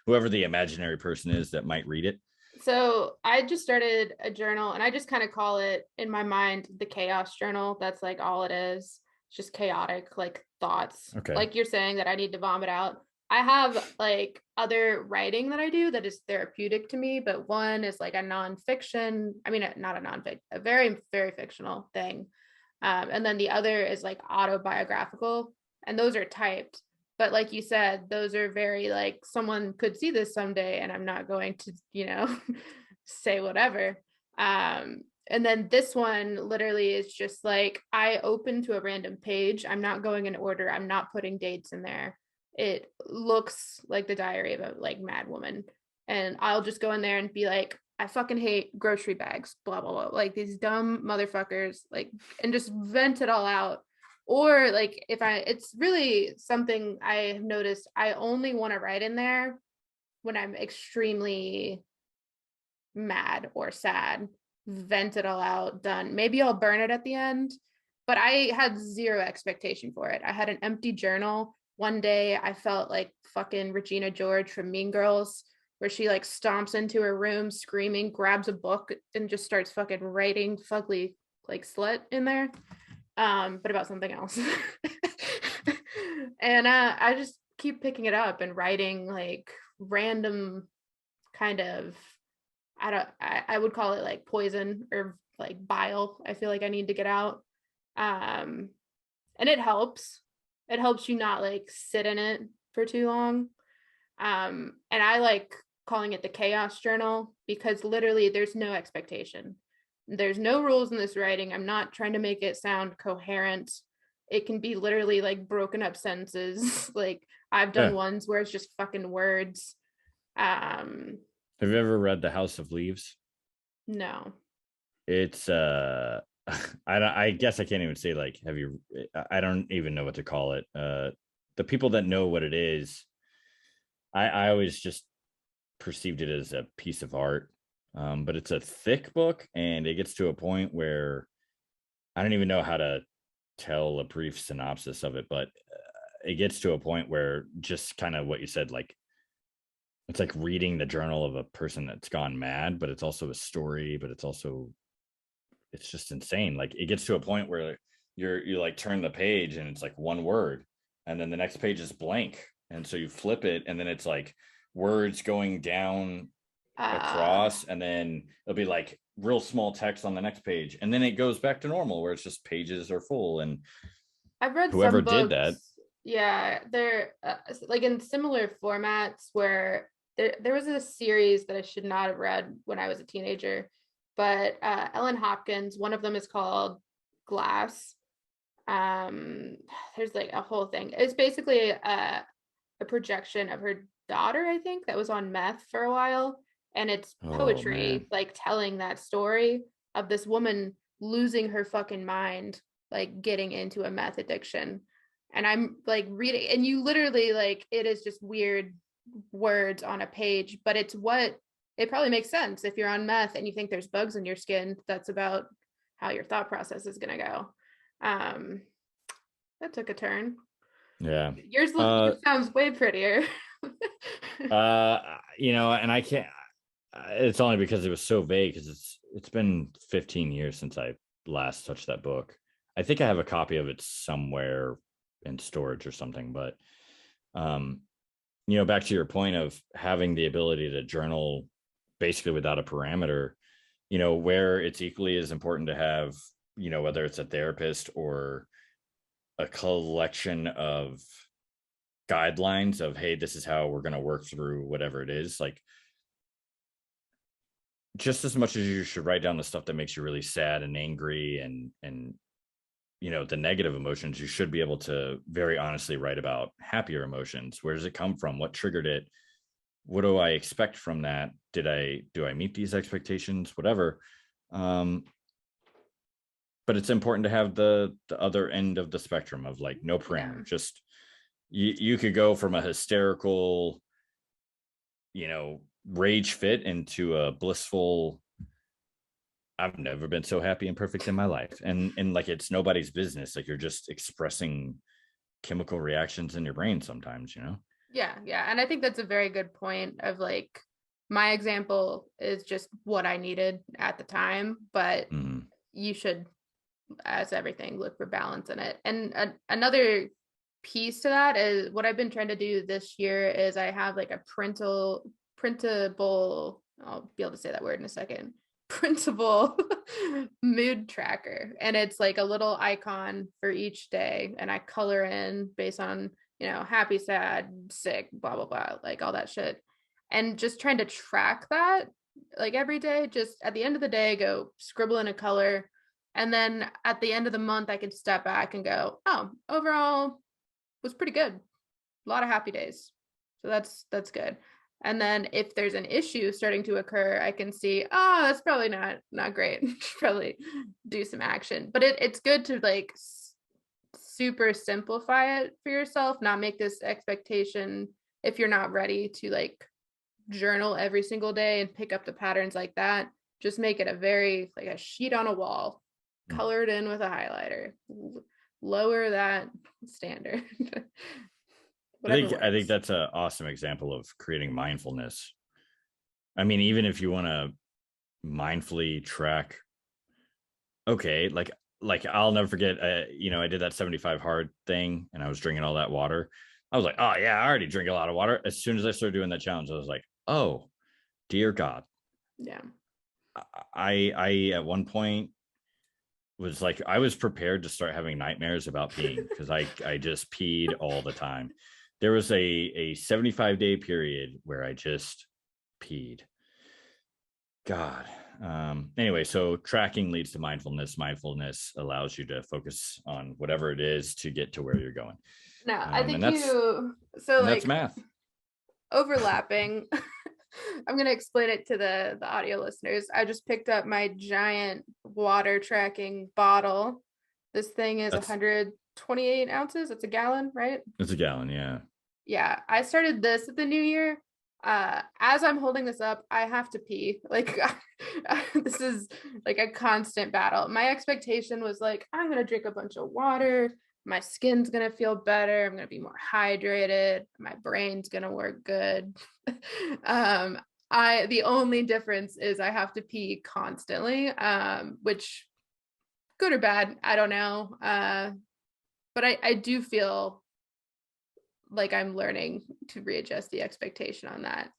S2: whoever the imaginary person is that might read it.
S3: So I just started a journal, and I just kind of call it in my mind the chaos journal. That's like all it is. It's just chaotic, like thoughts.
S2: Okay.
S3: Like you're saying that I need to vomit out. I have like other writing that I do that is therapeutic to me, but one is like a nonfiction. I mean, not a nonfiction, a very, very fictional thing. And then the other is like autobiographical, and those are typed. But like you said, those are very like someone could see this someday, and I'm not going to, say whatever. And then this one literally is just like I open to a random page. I'm not going in order. I'm not putting dates in there. It looks like the diary of a like mad woman. And I'll just go in there and be like, I fucking hate grocery bags, blah, blah, blah. Like these dumb motherfuckers, like, and just vent it all out. Or like it's really something I have noticed. I only want to write in there when I'm extremely mad or sad, vent it all out, done. Maybe I'll burn it at the end, but I had zero expectation for it. I had an empty journal. One day I felt like fucking Regina George from Mean Girls, where she like stomps into her room screaming, grabs a book, and just starts fucking writing fugly like slut in there, but about something else. And I just keep picking it up and writing like random kind of, I would call it like poison or like bile. I feel like I need to get out. And it helps. It helps you not like sit in it for too long. And I like calling it the chaos journal because literally there's no expectation. There's no rules in this writing. I'm not trying to make it sound coherent. It can be literally like broken up sentences. Like I've done ones where it's just fucking words.
S2: Have you ever read The House of Leaves?
S3: No.
S2: It's I guess I can't even say like I don't even know what to call it. The people that know what it is, I always just perceived it as a piece of art. But it's a thick book, and it gets to a point where I don't even know how to tell a brief synopsis of it, but it gets to a point where just kind of what you said, like it's like reading the journal of a person that's gone mad, but it's also a story, but it's just insane. Like it gets to a point where you like turn the page and it's like one word, and then the next page is blank, and so you flip it and then it's like words going down across, and then it'll be like real small text on the next page, and then it goes back to normal where it's just pages are full. And
S3: I've read
S2: whoever
S3: some books,
S2: did that,
S3: yeah, they're like in similar formats where there was a series that I should not have read when I was a teenager, but Ellen Hopkins, one of them is called Glass. There's like a whole thing. It's basically a projection of her daughter, I think, that was on meth for a while, and it's poetry, like telling that story of this woman losing her fucking mind, like getting into a meth addiction. And I'm like reading, and you literally like it is just weird words on a page, but it's what it probably makes sense if you're on meth and you think there's bugs in your skin. That's about how your thought process is gonna go. That took a turn.
S2: yeah.
S3: Yours sounds way prettier.
S2: And I can't. It's only because it was so vague, because it's been 15 years since I last touched that book. I think I have a copy of it somewhere in storage or something, but back to your point of having the ability to journal basically without a parameter, where it's equally as important to have whether it's a therapist or a collection of guidelines of, hey, this is how we're going to work through whatever it is, like, just as much as you should write down the stuff that makes you really sad and angry and the negative emotions, you should be able to very honestly write about happier emotions. Where does it come from? What triggered it? What do I expect from that? Do I meet these expectations? Whatever. But it's important to have the other end of the spectrum of, like, no parameter.
S3: Yeah.
S2: Just you could go from a hysterical, rage fit into a blissful, I've never been so happy and perfect in my life. And like, it's nobody's business. Like, you're just expressing chemical reactions in your brain sometimes.
S3: Yeah. And I think that's a very good point of, like, my example is just what I needed at the time, but you should, as everything, look for balance in it. And another piece to that is what I've been trying to do this year is I have like a printable, I'll be able to say that word in a second, printable mood tracker. And it's like a little icon for each day. And I color in based on, happy, sad, sick, blah, blah, blah, like all that shit. And just trying to track that, like, every day, just at the end of the day, go scribble in a color. And then at the end of the month, I can step back and go, oh, overall was pretty good. A lot of happy days. So that's good. And then if there's an issue starting to occur, I can see, oh, that's probably not great. Probably do some action. But it's good to, like, super simplify it for yourself, not make this expectation if you're not ready to, like, journal every single day and pick up the patterns like that. Just make it a very, like, a sheet on a wall, colored in with a highlighter. Lower that standard.
S2: I think that's an awesome example of creating mindfulness. I mean, even if you want to mindfully track, okay, like I'll never forget, I did that 75 hard thing and I was drinking all that water. I was like, oh yeah, I already drink a lot of water. As soon as I started doing that challenge, I was like, oh dear God.
S3: Yeah.
S2: I at one point was like, I was prepared to start having nightmares about peeing because I just peed all the time. There was a 75-day period where I just peed. God. Anyway, so tracking leads to mindfulness. Mindfulness allows you to focus on whatever it is to get to where you're going.
S3: No, I think
S2: that's math.
S3: Overlapping. I'm going to explain it to the audio listeners. I just picked up my giant water tracking bottle. This thing is 128 ounces. It's a gallon, right?
S2: It's a gallon, yeah.
S3: Yeah, I started this at the new year. As I'm holding this up, I have to pee. Like, this is like a constant battle. My expectation was like, I'm going to drink a bunch of water. My skin's going to feel better. I'm going to be more hydrated. My brain's going to work good. The only difference is I have to pee constantly, which, good or bad, I don't know. But I do feel like I'm learning to readjust the expectation on that.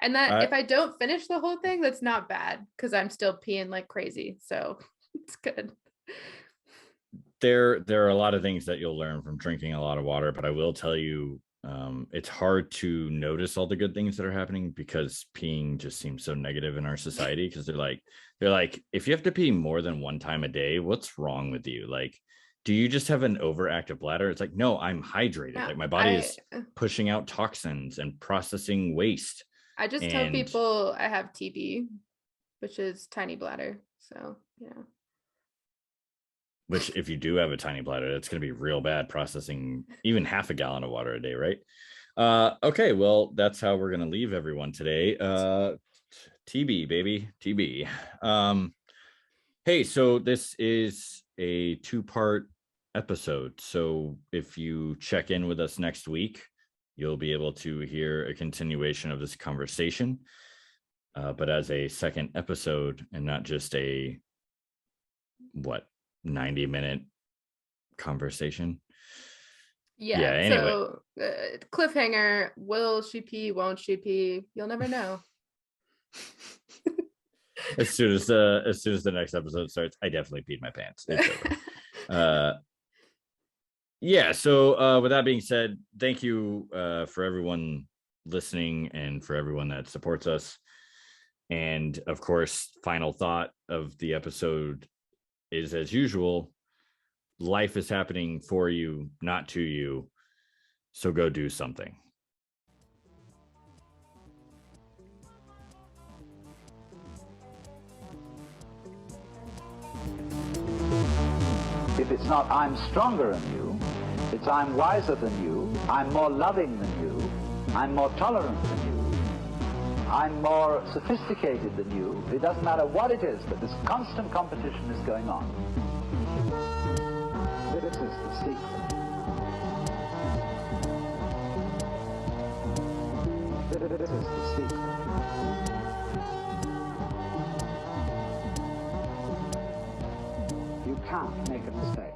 S3: And that if I don't finish the whole thing, that's not bad because I'm still peeing like crazy. So it's good.
S2: There are a lot of things that you'll learn from drinking a lot of water, but I will tell you, it's hard to notice all the good things that are happening because peeing just seems so negative in our society. Because they're like, if you have to pee more than one time a day, what's wrong with you? Like, do you just have an overactive bladder? It's like, no, I'm hydrated.
S3: Yeah,
S2: like my body is pushing out toxins and processing waste.
S3: I just tell people I have TB, which is tiny bladder. So yeah.
S2: Which, if you do have a tiny bladder, that's going to be real bad processing even half a gallon of water a day, right? Okay, well, that's how we're going to leave everyone today. TB, baby, TB. Hey, so this is a 2-part episode. So if you check in with us next week, you'll be able to hear a continuation of this conversation, but as a second episode and not just a 90-minute conversation.
S3: Yeah. Anyway. So cliffhanger, will she pee, won't she pee? You'll never know.
S2: as soon as the next episode starts, I definitely peed my pants. It's over. Yeah. So with that being said, thank you for everyone listening and for everyone that supports us. And of course, final thought of the episode is, as usual, life is happening for you, not to you. So go do something.
S1: If it's not I'm stronger than you, it's I'm wiser than you, I'm more loving than you, I'm more tolerant than you, I'm more sophisticated than you. It doesn't matter what it is, but this constant competition is going on. This is the secret. This is the secret. You can't make a mistake.